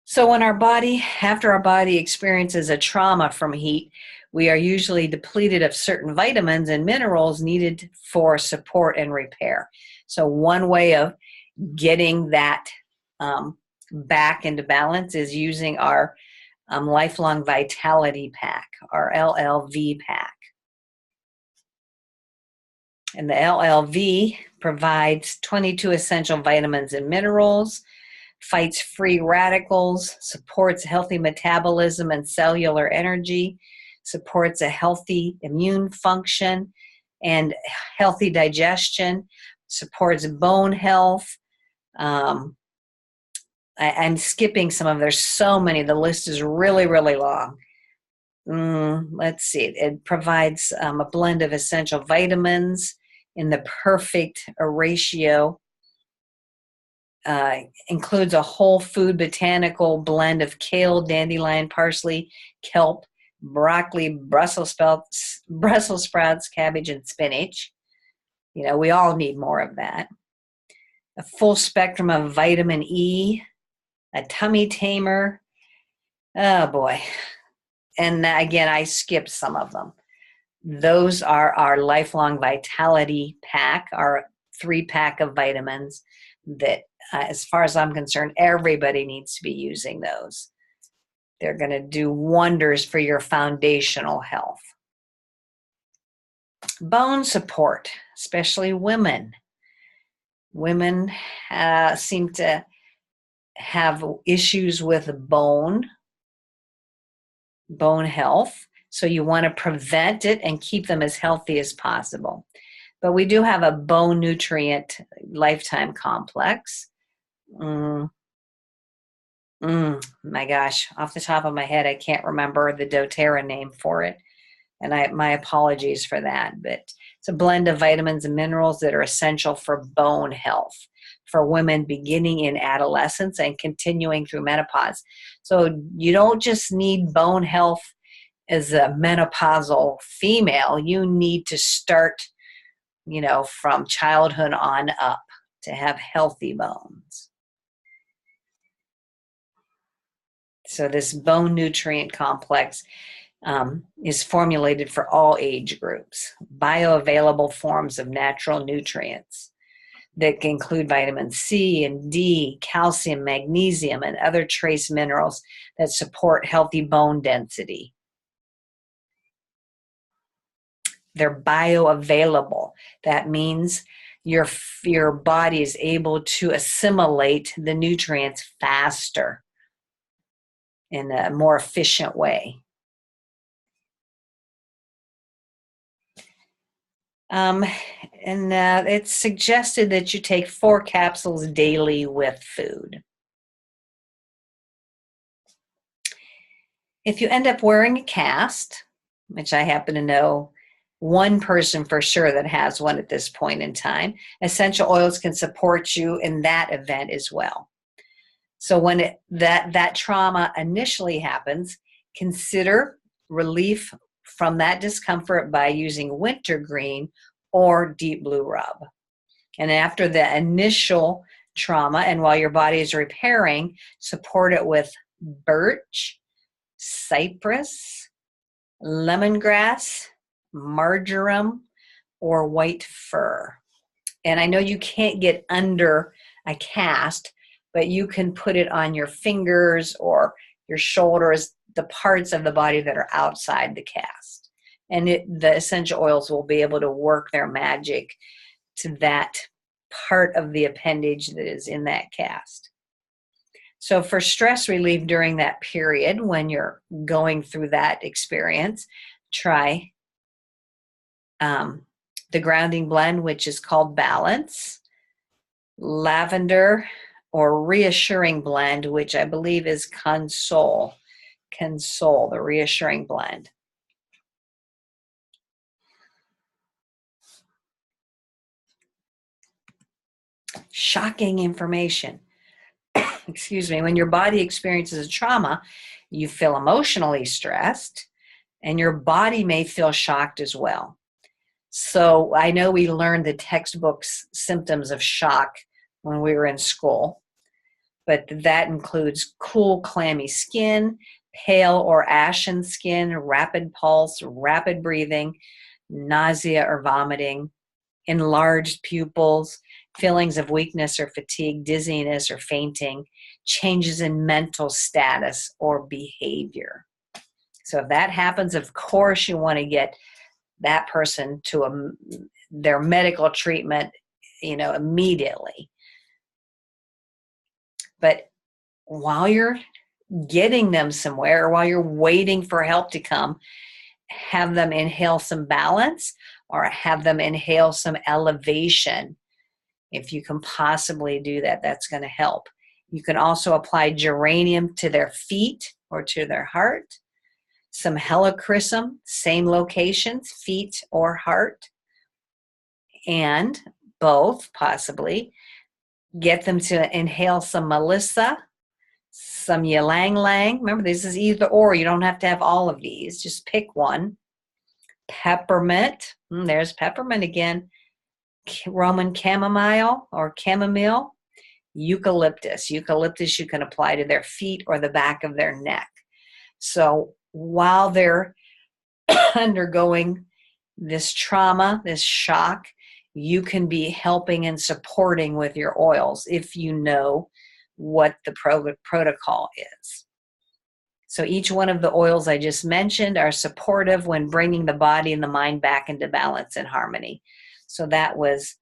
So when after our body experiences a trauma from heat, we are usually depleted of certain vitamins and minerals needed for support and repair. So one way of getting that back into balance is using our Lifelong Vitality Pack, our LLV pack. And the LLV provides 22 essential vitamins and minerals, fights free radicals, supports healthy metabolism and cellular energy, supports a healthy immune function and healthy digestion, supports bone health. I'm skipping some of them. There's so many. The list is really, really long. Let's see. It provides a blend of essential vitamins in the perfect ratio. Includes a whole food botanical blend of kale, dandelion, parsley, kelp, broccoli, Brussels sprouts, cabbage, and spinach. We all need more of that. A full spectrum of vitamin E, a tummy tamer. Oh boy. And again, I skipped some of them. Those are our Lifelong Vitality Pack, our 3-pack of vitamins that, as far as I'm concerned, everybody needs to be using those. They're going to do wonders for your foundational health. Bone support, especially women. Women seem to have issues with bone health. So you want to prevent it and keep them as healthy as possible. But we do have a bone nutrient lifetime complex. My gosh, off the top of my head, I can't remember the doTERRA name for it. And my apologies for that. But it's a blend of vitamins and minerals that are essential for bone health for women beginning in adolescence and continuing through menopause. So you don't just need bone health as a menopausal female. You need to start, from childhood on up to have healthy bones. So this bone nutrient complex is formulated for all age groups. Bioavailable forms of natural nutrients that can include vitamin C and D, calcium, magnesium, and other trace minerals that support healthy bone density. They're bioavailable. That means your body is able to assimilate the nutrients faster in a more efficient way. It's suggested that you take 4 capsules daily with food. If you end up wearing a cast, which I happen to know one person for sure that has one at this point in time, essential oils can support you in that event as well. So when that trauma initially happens, consider relief from that discomfort by using wintergreen or deep blue rub. And after the initial trauma and while your body is repairing, support it with birch, cypress, lemongrass, marjoram, or white fir. And I know you can't get under a cast, but you can put it on your fingers or your shoulders, the parts of the body that are outside the cast. And the essential oils will be able to work their magic to that part of the appendage that is in that cast. So for stress relief during that period, when you're going through that experience, try the grounding blend, which is called Balance, lavender or reassuring blend, which I believe is Console, the reassuring blend. Shocking information. Excuse me. When your body experiences a trauma, you feel emotionally stressed, and your body may feel shocked as well. So I know we learned the textbook's symptoms of shock when we were in school, but that includes cool, clammy skin, pale or ashen skin, rapid pulse, rapid breathing, nausea or vomiting, enlarged pupils, feelings of weakness or fatigue, dizziness or fainting, changes in mental status or behavior. So if that happens, of course, you want to get that person to their medical treatment, immediately. But while you're getting them somewhere, or while you're waiting for help to come, have them inhale some Balance or have them inhale some Elevation. If you can possibly do that, that's going to help. You can also apply geranium to their feet or to their heart. Some helichrysum, same locations, feet or heart. And both, possibly, get them to inhale some Melissa, some ylang ylang. Remember, this is either or. You don't have to have all of these. Just pick one. Peppermint. There's peppermint again. Roman chamomile or chamomile. Eucalyptus. Eucalyptus you can apply to their feet or the back of their neck. So while they're undergoing this trauma, this shock, you can be helping and supporting with your oils if you know what the protocol is. So each one of the oils I just mentioned are supportive when bringing the body and the mind back into balance and harmony. So that was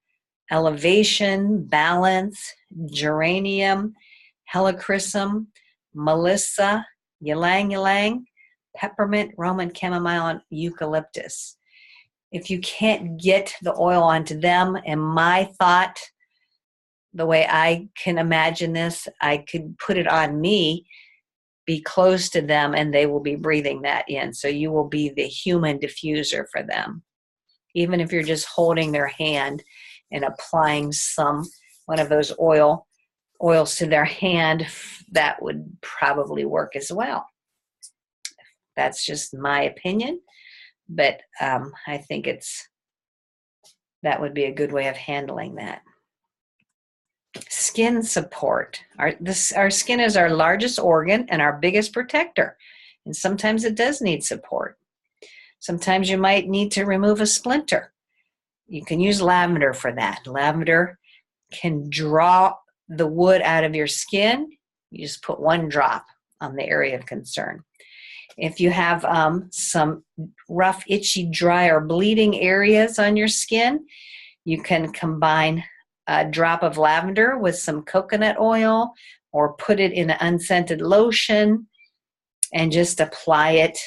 Elevation, Balance, Geranium, Helichrysum, Melissa, Ylang Ylang, peppermint, Roman chamomile, and eucalyptus. If you can't get the oil onto them, and my thought, the way I can imagine this, I could put it on me, be close to them, and they will be breathing that in. So you will be the human diffuser for them. Even if you're just holding their hand and applying one of those oils to their hand, that would probably work as well. That's just my opinion, but I think that would be a good way of handling that. Skin support. Our skin is our largest organ and our biggest protector, and sometimes it does need support. Sometimes you might need to remove a splinter. You can use lavender for that. Lavender can draw the wood out of your skin. You just put 1 drop on the area of concern. If you have some rough, itchy, dry, or bleeding areas on your skin, you can combine a drop of lavender with some coconut oil, or put it in an unscented lotion and just apply it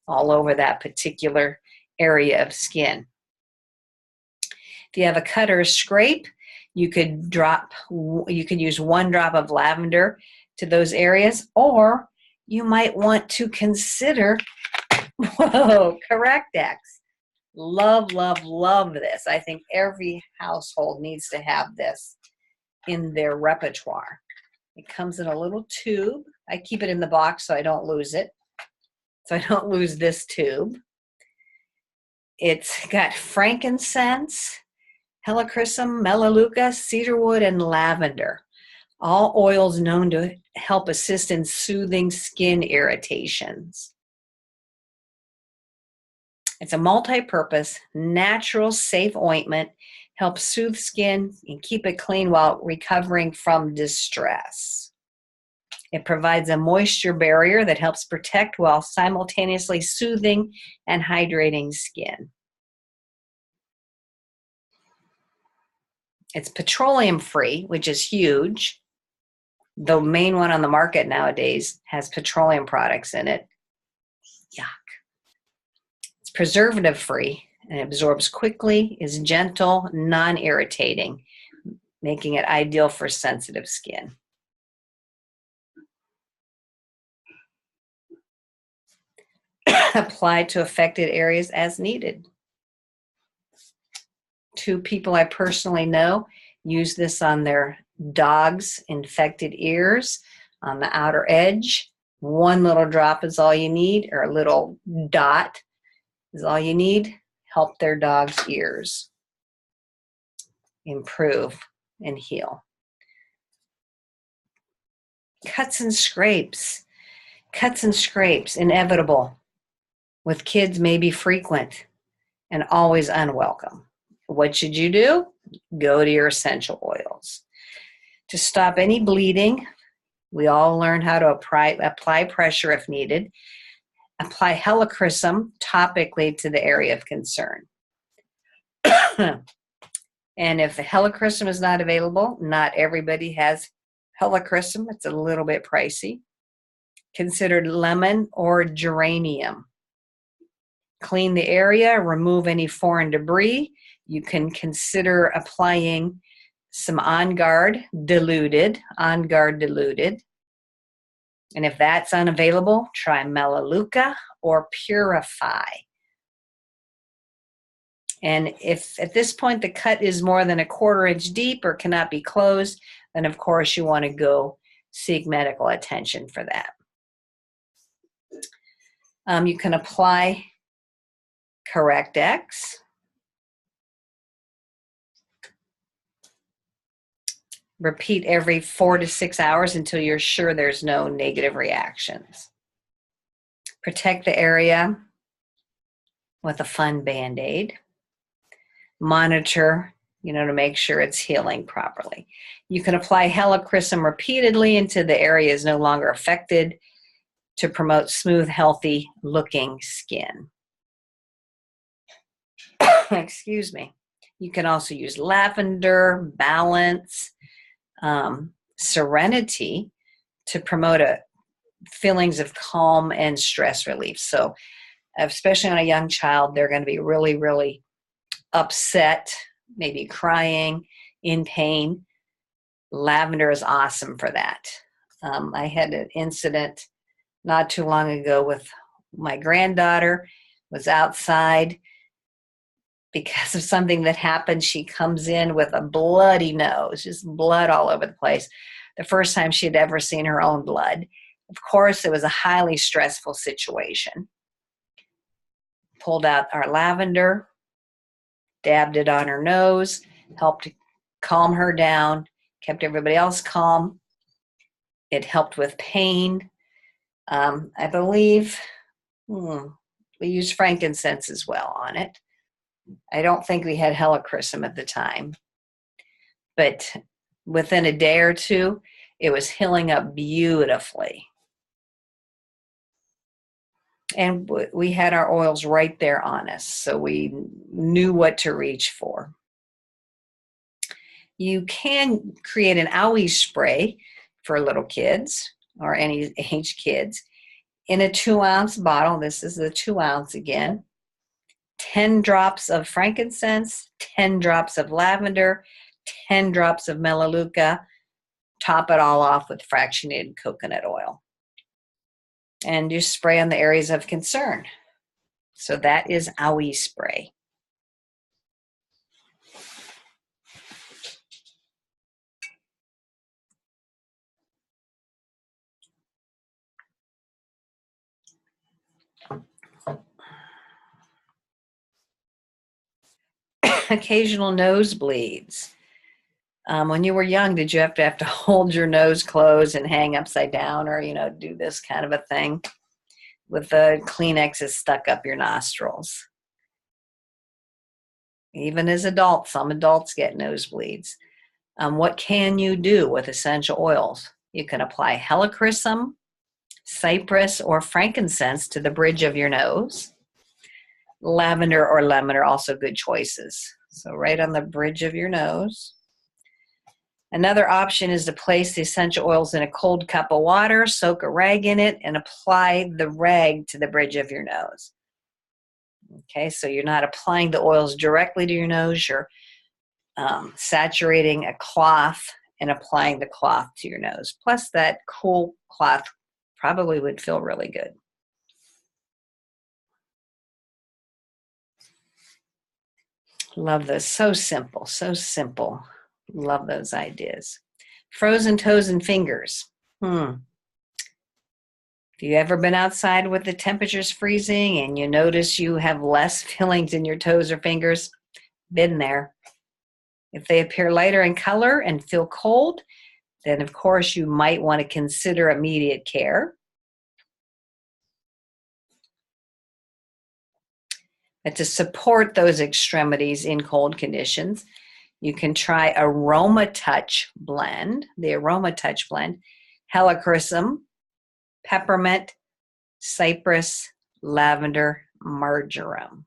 all over that particular area of skin. If you have a cut or a scrape, you could use 1 drop of lavender to those areas, or you might want to consider, Correct-X. Love, love, love this. I think every household needs to have this in their repertoire. It comes in a little tube. I keep it in the box so I don't lose it. So I don't lose this tube. It's got frankincense, helichrysum, melaleuca, cedarwood, and lavender. All oils known to help assist in soothing skin irritations. It's a multi-purpose, natural, safe ointment, helps soothe skin and keep it clean while recovering from distress. It provides a moisture barrier that helps protect while simultaneously soothing and hydrating skin. It's petroleum-free, which is huge. The main one on the market nowadays has petroleum products in it. Yuck. It's preservative-free and absorbs quickly, is gentle, non-irritating, making it ideal for sensitive skin. Apply to affected areas as needed. 2 people I personally know use this on their dogs' infected ears on the outer edge. 1 little drop is all you need, or a little dot is all you need. Help their dog's ears improve and heal. Cuts and scrapes. Cuts and scrapes, inevitable. With kids, may be frequent and always unwelcome. What should you do? Go to your essential oils. To stop any bleeding, we all learn how to apply pressure if needed. Apply helichrysum topically to the area of concern. And if the helichrysum is not available, not everybody has helichrysum. It's a little bit pricey. Consider lemon or geranium. Clean the area, remove any foreign debris. You can consider applying some On Guard diluted. And if that's unavailable, try Melaleuca or Purify. And if at this point the cut is more than 1/4 inch deep or cannot be closed, then of course you want to go seek medical attention for that. You can apply Correct-X. Repeat every 4 to 6 hours until you're sure there's no negative reactions. Protect the area with a fun Band-Aid. Monitor, to make sure it's healing properly. You can apply helichrysum repeatedly until the area is no longer affected to promote smooth, healthy looking skin. Excuse me. You can also use lavender, balance, serenity to promote a feelings of calm and stress relief. So especially on a young child, they're going to be really, really upset, maybe crying, in pain. Lavender is awesome for that. I had an incident not too long ago with my granddaughter, was outside because of something that happened. She comes in with a bloody nose, just blood all over the place. The first time she had ever seen her own blood. Of course, it was a highly stressful situation. Pulled out our lavender, dabbed it on her nose, helped calm her down, kept everybody else calm. It helped with pain. I believe we used frankincense as well on it. I don't think we had helichrysum at the time, but within a day or two, it was healing up beautifully. And we had our oils right there on us, so we knew what to reach for. You can create an owie spray for little kids or any age kids in a 2-ounce bottle. This is the 2 ounce again. 10 drops of frankincense, 10 drops of lavender, 10 drops of melaleuca. Top it all off with fractionated coconut oil. And you spray on the areas of concern. So that is owie spray. Occasional nosebleeds. When you were young, did you have to hold your nose closed and hang upside down, or do this kind of a thing with the Kleenexes stuck up your nostrils? Even as adults, some adults get nosebleeds. What can you do with essential oils? You can apply helichrysum, cypress, or frankincense to the bridge of your nose. Lavender or lemon are also good choices. So right on the bridge of your nose. Another option is to place the essential oils in a cold cup of water, soak a rag in it, and apply the rag to the bridge of your nose. Okay, so you're not applying the oils directly to your nose. You're saturating a cloth and applying the cloth to your nose. Plus, that cool cloth probably would feel really good. Love those. So simple, so simple. Love those ideas. Frozen toes and fingers. Have you ever been outside with the temperatures freezing and you notice you have less fillings in your toes or fingers? Been there. If they appear lighter in color and feel cold, then of course you might want to consider immediate care. But to support those extremities in cold conditions, you can try Aroma Touch blend, the Aroma Touch blend, helichrysum, peppermint, cypress, lavender, marjoram.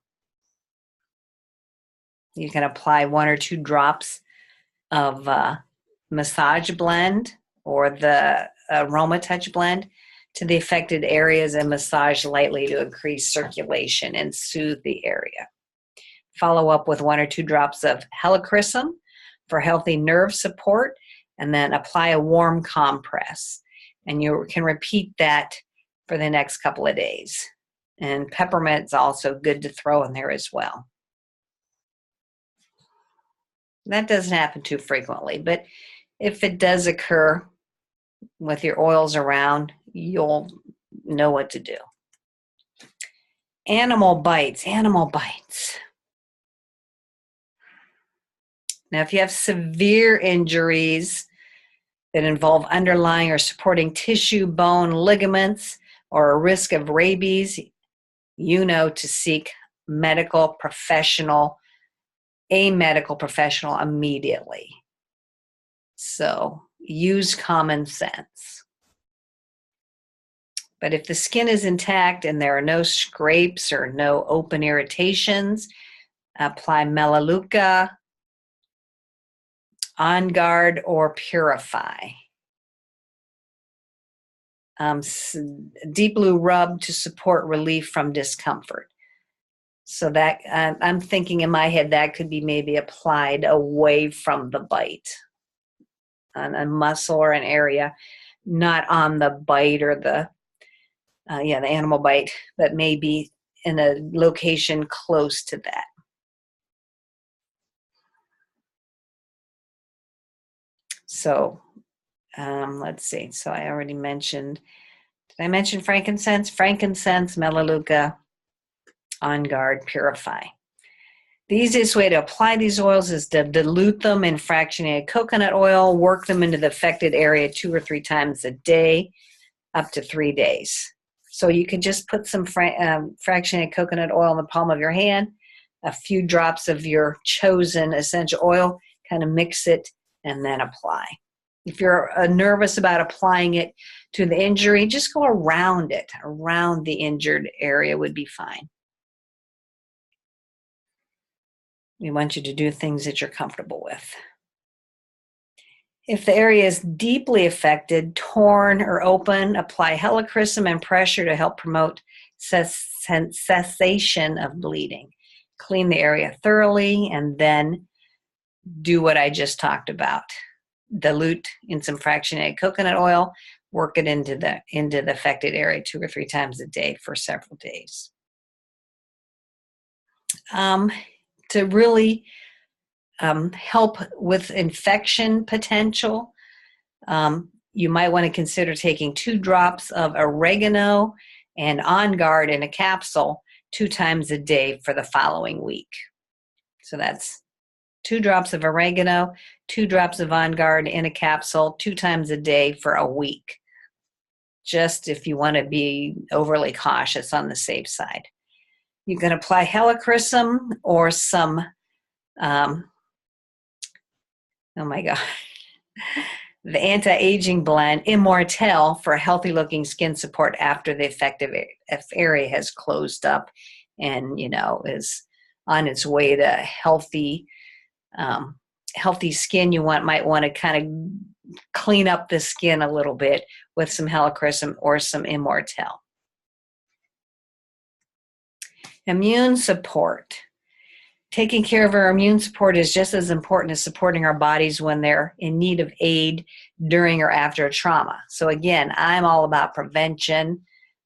You can apply 1 or 2 drops of massage blend or the Aroma Touch blend to the affected areas and massage lightly to increase circulation and soothe the area. Follow up with 1 or 2 drops of helichrysum for healthy nerve support, and then apply a warm compress. And you can repeat that for the next couple of days. And peppermint is also good to throw in there as well. That doesn't happen too frequently, but if it does occur with your oils around, you'll know what to do. Animal bites, animal bites. Now, if you have severe injuries that involve underlying or supporting tissue, bone, ligaments, or a risk of rabies, you know to seek a medical professional immediately. So use common sense. But if the skin is intact and there are no scrapes or no open irritations, apply melaleuca, On Guard, or Purify. Deep blue rub to support relief from discomfort. So that I'm thinking in my head that could be maybe applied away from the bite on a muscle or an area, not on the bite or the animal bite, but maybe in a location close to that. So let's see. So I already mentioned, did I mention frankincense? Frankincense, melaleuca, On Guard, Purify. The easiest way to apply these oils is to dilute them in fractionated coconut oil, work them into the affected area 2 or 3 times a day, up to 3 days. So you can just put some fractionated coconut oil in the palm of your hand, a few drops of your chosen essential oil, kind of mix it, and then apply. If you're nervous about applying it to the injury, just go around it. Around the injured area would be fine. We want you to do things that you're comfortable with. If the area is deeply affected, torn, or open, apply helichrysum and pressure to help promote cessation of bleeding. Clean the area thoroughly and then do what I just talked about. Dilute in some fractionated coconut oil, work it into the affected area 2 or 3 times a day for several days. To really help with infection potential, you might want to consider taking 2 drops of oregano and On Guard in a capsule 2 times a day for the following week. So that's 2 drops of oregano, 2 drops of On Guard in a capsule 2 times a day for a week. Just if you want to be overly cautious on the safe side. You can apply helichrysum or some, the anti-aging blend, Immortelle, for healthy looking skin support after the affected area has closed up and, is on its way to healthy skin. You might want to kind of clean up the skin a little bit with some helichrysum or some Immortelle. Immune support. Taking care of our immune support is just as important as supporting our bodies when they're in need of aid during or after a trauma. So again, I'm all about prevention,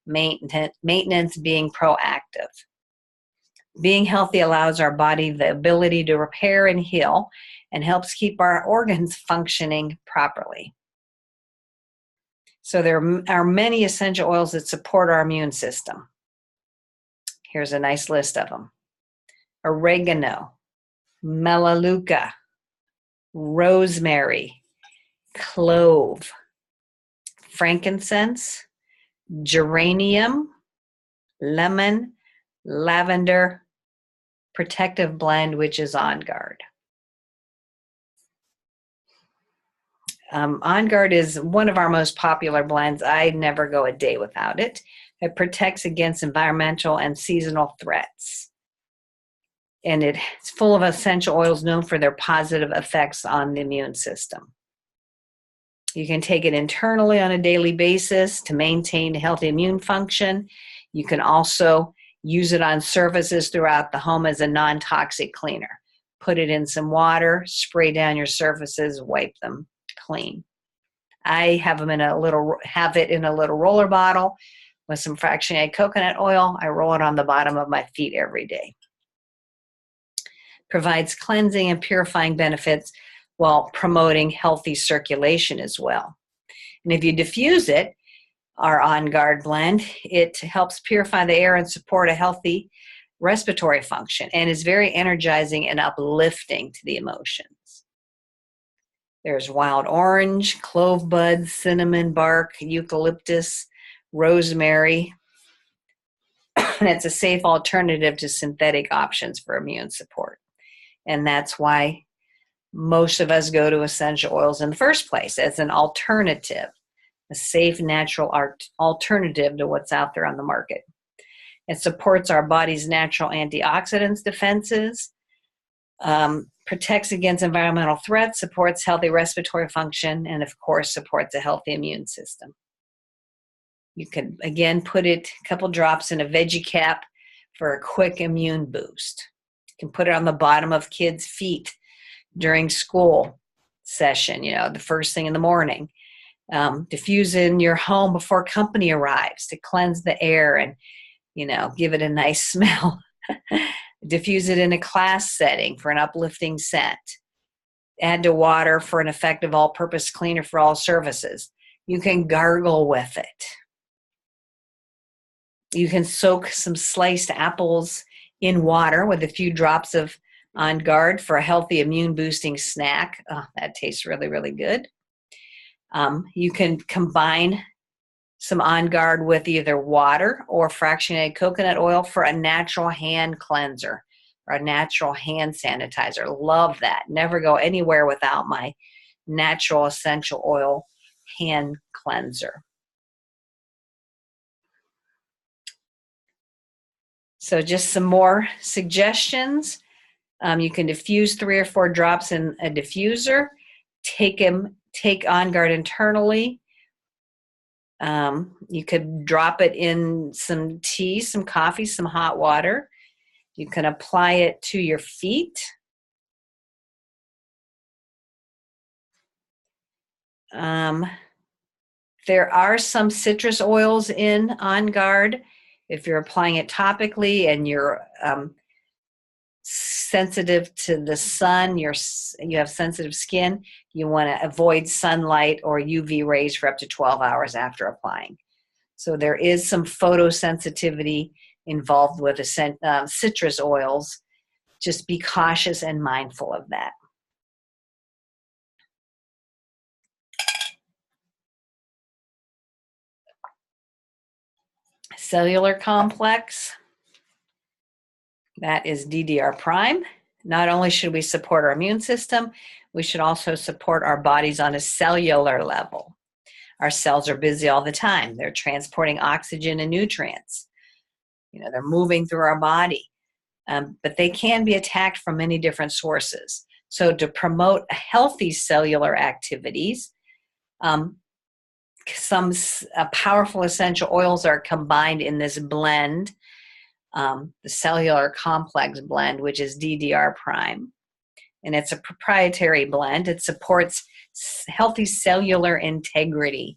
maintenance, being proactive. Being healthy allows our body the ability to repair and heal and helps keep our organs functioning properly. So there are many essential oils that support our immune system. Here's a nice list of them. Oregano, melaleuca, rosemary, clove, frankincense, geranium, lemon, lavender, protective blend, which is On Guard. On Guard is one of our most popular blends. I never go a day without it. It protects against environmental and seasonal threats. And it's full of essential oils known for their positive effects on the immune system. You can take it internally on a daily basis to maintain healthy immune function. You can also use it on surfaces throughout the home as a non-toxic cleaner. Put it in some water, spray down your surfaces, wipe them clean. I have it in a little roller bottle with some fractionated coconut oil. I roll it on the bottom of my feet every day. Provides cleansing and purifying benefits while promoting healthy circulation as well. And if you diffuse it, our On Guard blend, it helps purify the air and support a healthy respiratory function and is very energizing and uplifting to the emotions. There's wild orange, clove buds, cinnamon bark, eucalyptus, rosemary, and it's a safe alternative to synthetic options for immune support. And that's why most of us go to essential oils in the first place as an alternative, a safe, natural alternative to what's out there on the market. It supports our body's natural antioxidants defenses, protects against environmental threats, supports healthy respiratory function, and of course supports a healthy immune system. You can, again, put it a couple drops in a veggie cap for a quick immune boost. You can put it on the bottom of kids' feet during school session, the first thing in the morning. Diffuse it in your home before company arrives to cleanse the air and, give it a nice smell. Diffuse it in a class setting for an uplifting scent. Add to water for an effective all-purpose cleaner for all surfaces. You can gargle with it. You can soak some sliced apples in water with a few drops of On Guard for a healthy immune boosting snack. Oh, that tastes really, really good. You can combine some On Guard with either water or fractionated coconut oil for a natural hand cleanser or a natural hand sanitizer. Love that. Never go anywhere without my natural essential oil hand cleanser. So just some more suggestions. You can diffuse 3 or 4 drops in a diffuser. Take On Guard internally. You could drop it in some tea, some coffee, some hot water. You can apply it to your feet. There are some citrus oils in On Guard. If you're applying it topically and you're sensitive to the sun, you have sensitive skin, you want to avoid sunlight or UV rays for up to 12 hours after applying. So there is some photosensitivity involved with citrus oils. Just be cautious and mindful of that. Cellular complex, that is DDR prime. Not only should we support our immune system, we should also support our bodies on a cellular level. Our cells are busy all the time. They're transporting oxygen and nutrients. They're moving through our body, but they can be attacked from many different sources. So to promote healthy cellular activities, some powerful essential oils are combined in this blend, the cellular complex blend, which is DDR prime. And it's a proprietary blend. It supports healthy cellular integrity.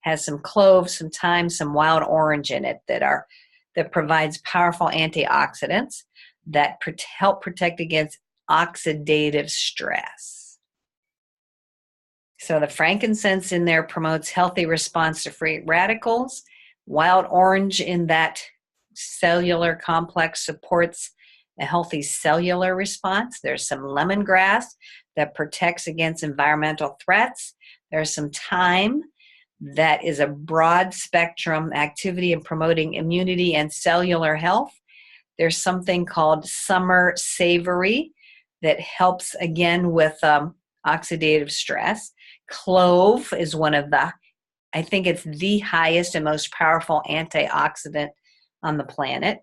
Has some cloves, some thyme, some wild orange in it that provides powerful antioxidants that help protect against oxidative stress. So the frankincense in there promotes healthy response to free radicals. Wild orange in that cellular complex supports a healthy cellular response. There's some lemongrass that protects against environmental threats. There's some thyme that is a broad spectrum activity in promoting immunity and cellular health. There's something called summer savory that helps again with oxidative stress. Clove is one of I think it's the highest and most powerful antioxidant on the planet.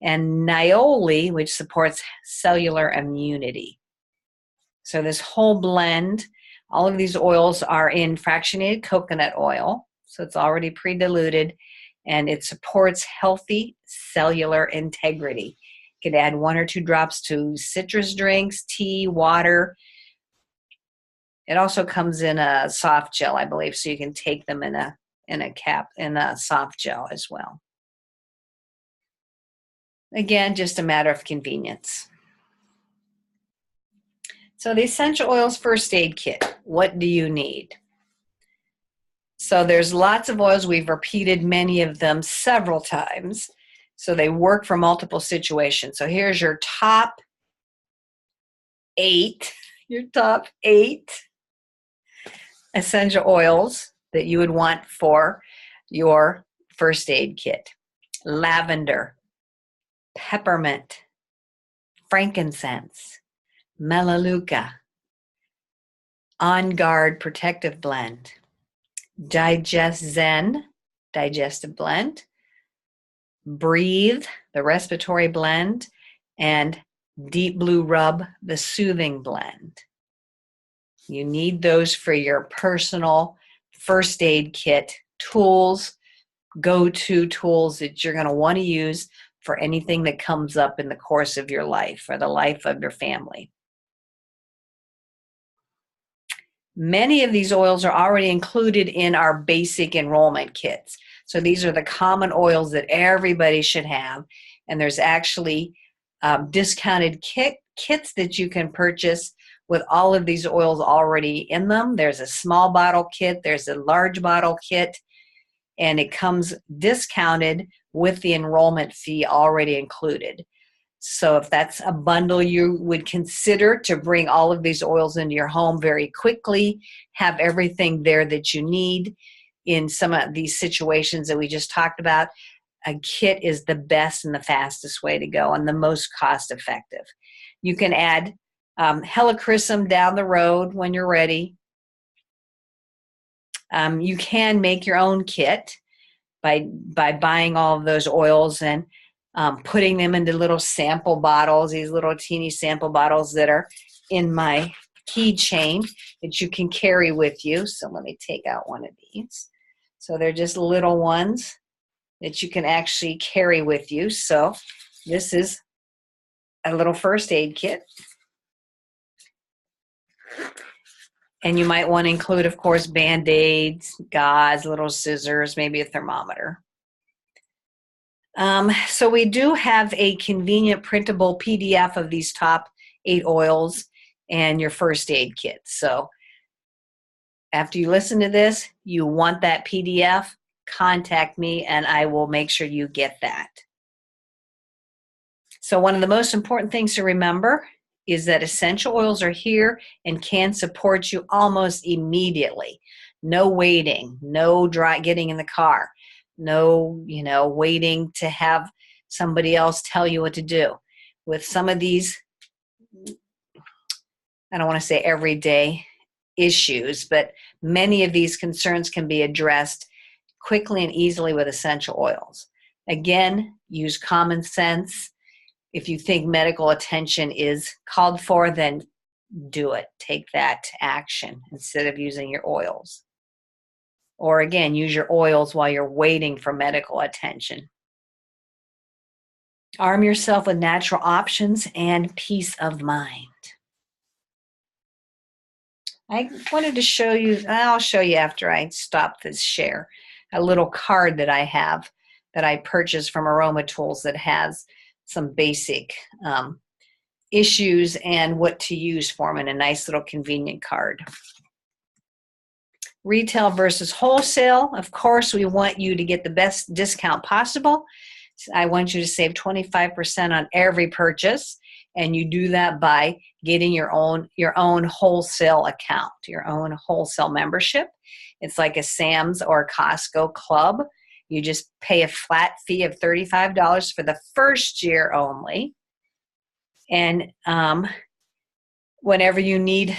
And Nioli, which supports cellular immunity. So this whole blend, all of these oils are in fractionated coconut oil. So it's already pre-diluted and it supports healthy cellular integrity. You could add 1 or 2 drops to citrus drinks, tea, water. It also comes in a soft gel, I believe, so you can take them in a soft gel as well. Again, just a matter of convenience. So the Essential Oils First Aid Kit, what do you need? So there's lots of oils. We've repeated many of them several times. So they work for multiple situations. So here's your top 8 essential oils that you would want for your first aid kit. Lavender, peppermint, frankincense, melaleuca, On Guard protective blend, Digest Zen digestive blend, Breathe the respiratory blend, and Deep Blue Rub the soothing blend. You need those for your personal first aid kit tools, go-to tools that you're going to want to use for anything that comes up in the course of your life or the life of your family. Many of these oils are already included in our basic enrollment kits. So these are the common oils that everybody should have. And there's actually discounted kits that you can purchase with all of these oils already in them. There's a small bottle kit, there's a large bottle kit, and it comes discounted with the enrollment fee already included. So if that's a bundle you would consider to bring all of these oils into your home very quickly, have everything there that you need in some of these situations that we just talked about, a kit is the best and the fastest way to go and the most cost effective. You can add helichrysum down the road when you're ready. You can make your own kit by buying all of those oils and putting them into little sample bottles, these little teeny sample bottles that are in my keychain that you can carry with you. So let me take out one of these. So they're just little ones that you can actually carry with you. So this is a little first aid kit. And you might want to include, of course, Band-Aids, gauze, little scissors, maybe a thermometer. So we do have a convenient printable PDF of these top 8 oils and your first aid kit. So after you listen to this, you want that PDF, contact me and I will make sure you get that. So one of the most important things to remember is that essential oils are here and can support you almost immediately. No waiting, no getting in the car, no, waiting to have somebody else tell you what to do. With some of these, I don't want to say everyday issues, but many of these concerns can be addressed quickly and easily with essential oils. Again, use common sense. If you think medical attention is called for, then do it. Take that action instead of using your oils. Or again, use your oils while you're waiting for medical attention. Arm yourself with natural options and peace of mind. I wanted to show you, I'll show you after I stop this share, a little card that I have that I purchased from Aroma Tools that has some basic issues and what to use for them in a nice little convenient card. Retail versus wholesale. Of course, we want you to get the best discount possible. I want you to save 25% on every purchase, and you do that by getting your own wholesale account, your own wholesale membership. It's like a Sam's or a Costco club. You just pay a flat fee of $35 for the first year only. And whenever you need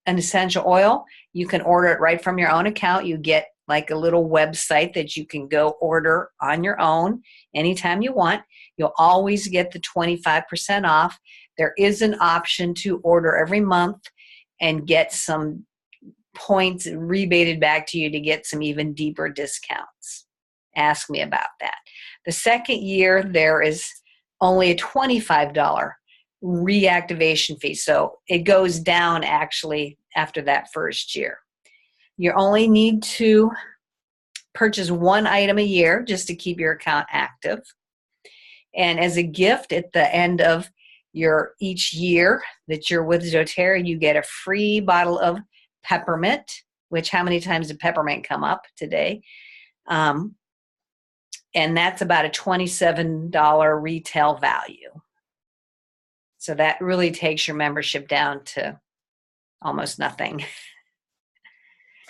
an essential oil, you can order it right from your own account. You get like a little website that you can go order on your own anytime you want. You'll always get the 25% off. There is an option to order every month and get some points rebated back to you to get some even deeper discounts. Ask me about that. The second year, there is only a $25 reactivation fee. So it goes down actually after that first year. You only need to purchase one item a year just to keep your account active. And as a gift at the end of each year that you're with doTERRA, you get a free bottle of peppermint, which how many times did peppermint come up today? And that's about a $27 retail value. So that really takes your membership down to almost nothing.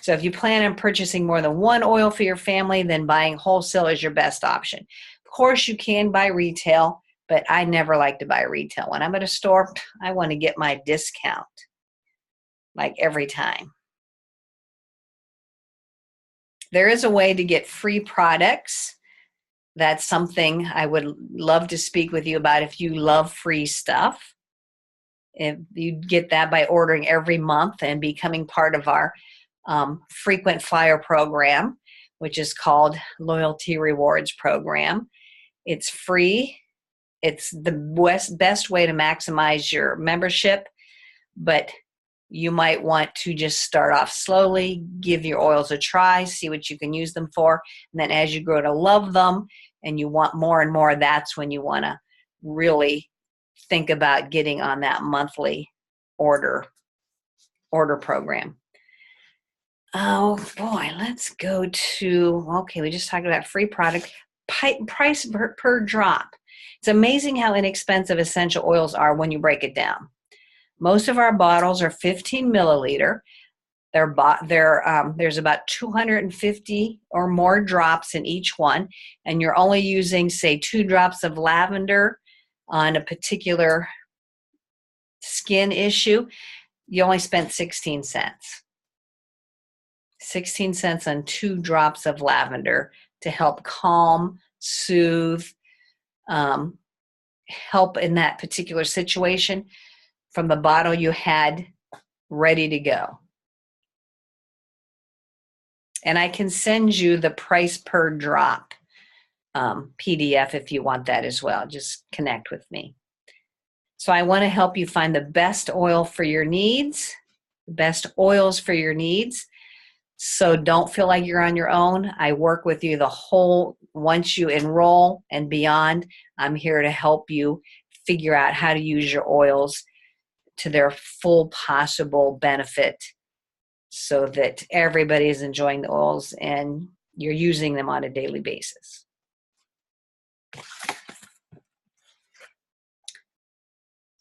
So if you plan on purchasing more than one oil for your family, then buying wholesale is your best option. Of course, you can buy retail, but I never like to buy retail. When I'm at a store, I want to get my discount, like every time. There is a way to get free products. That's something I would love to speak with you about if you love free stuff. If you get that by ordering every month and becoming part of our frequent flyer program. which is called Loyalty Rewards Program. It's free. It's the best way to maximize your membership, but you might want to just start off slowly, give your oils a try, see what you can use them for. And then as you grow to love them and you want more and more, that's when you want to really think about getting on that monthly order program. Oh boy, let's go to, okay, we just talked about free product, price per drop. It's amazing how inexpensive essential oils are when you break it down. Most of our bottles are 15 milliliter. There's about 250 or more drops in each one, and you're only using, say, 2 drops of lavender on a particular skin issue. You only spent 16 cents. 16 cents on 2 drops of lavender to help calm, soothe, help in that particular situation from the bottle you had ready to go. And I can send you the price per drop PDF if you want that as well. Just connect with me. So I want to help you find the best oil for your needs, the best oils for your needs. So don't feel like you're on your own. I work with you once you enroll and beyond. I'm here to help you figure out how to use your oils to their full possible benefit so that everybody is enjoying the oils and you're using them on a daily basis.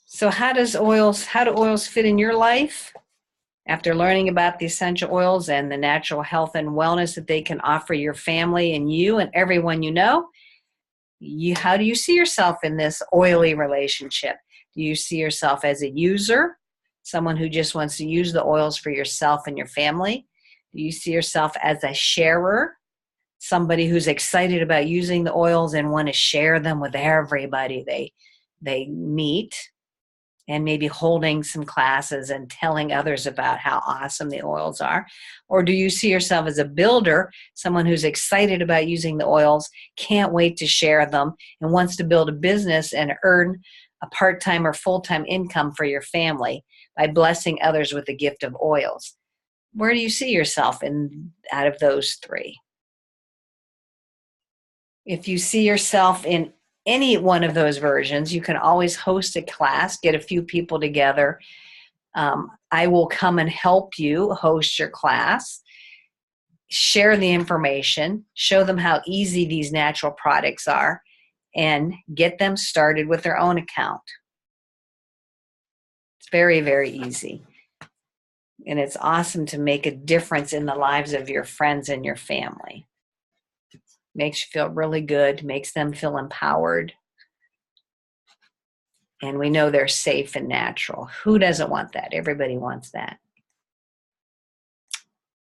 So how do oils fit in your life? After learning about the essential oils and the natural health and wellness that they can offer your family and you and everyone you know, how do you see yourself in this oily relationship? Do you see yourself as a user, someone who just wants to use the oils for yourself and your family? Do you see yourself as a sharer, somebody who's excited about using the oils and want to share them with everybody they meet? And maybe holding some classes and telling others about how awesome the oils are? Or do you see yourself as a builder, someone who's excited about using the oils, can't wait to share them, and wants to build a business and earn a part-time or full-time income for your family by blessing others with the gift of oils? Where do you see yourself out of those 3? If you see yourself in any one of those versions, you can always host a class, get a few people together. I will come and help you host your class, share the information, show them how easy these natural products are, and get them started with their own account. It's very, very easy. And it's awesome to make a difference in the lives of your friends and your family. Makes you feel really good, makes them feel empowered. And we know they're safe and natural. Who doesn't want that? Everybody wants that.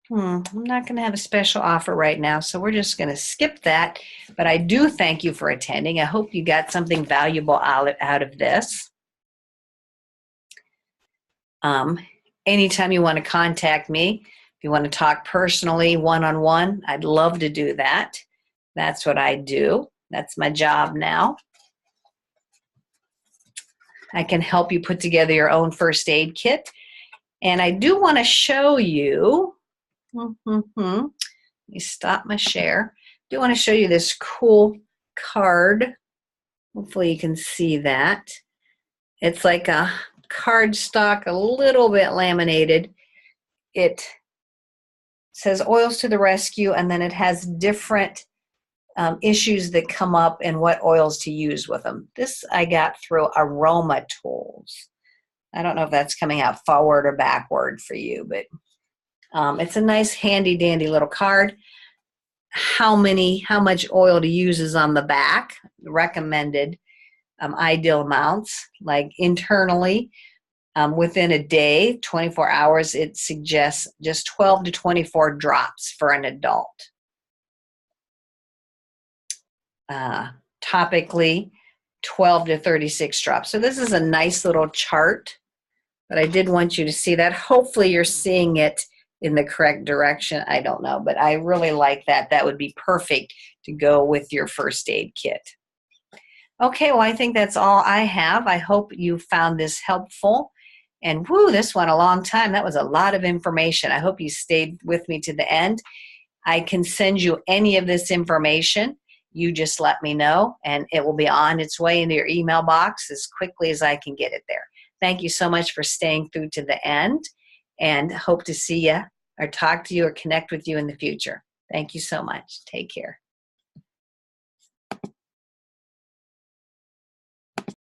I'm not going to have a special offer right now, so we're just going to skip that. But I do thank you for attending. I hope you got something valuable out of this. Anytime you want to contact me, if you want to talk personally, one-on-one, I'd love to do that. That's what I do. That's my job now. I can help you put together your own first aid kit. And I do want to show you, let me stop my share. I do want to show you this cool card. Hopefully you can see that. It's like a cardstock, a little bit laminated. It says oils to the rescue, and then it has different issues that come up and what oils to use with them. This I got through Aroma Tools. I don't know if that's coming out forward or backward for you, but it's a nice handy dandy little card. How much oil to use is on the back, recommended ideal amounts, like internally. Within a day, 24 hours, it suggests just 12 to 24 drops for an adult. Topically, 12 to 36 drops. So this is a nice little chart, but I did want you to see that. Hopefully you're seeing it in the correct direction. I don't know, but I really like that. That would be perfect to go with your first aid kit. Okay, well, I think that's all I have. I hope you found this helpful. And whoo, this went a long time. That was a lot of information. I hope you stayed with me to the end. I can send you any of this information. You just let me know, and it will be on its way into your email box as quickly as I can get it there. Thank you so much for staying through to the end, and hope to see you or talk to you or connect with you in the future. Thank you so much. Take care.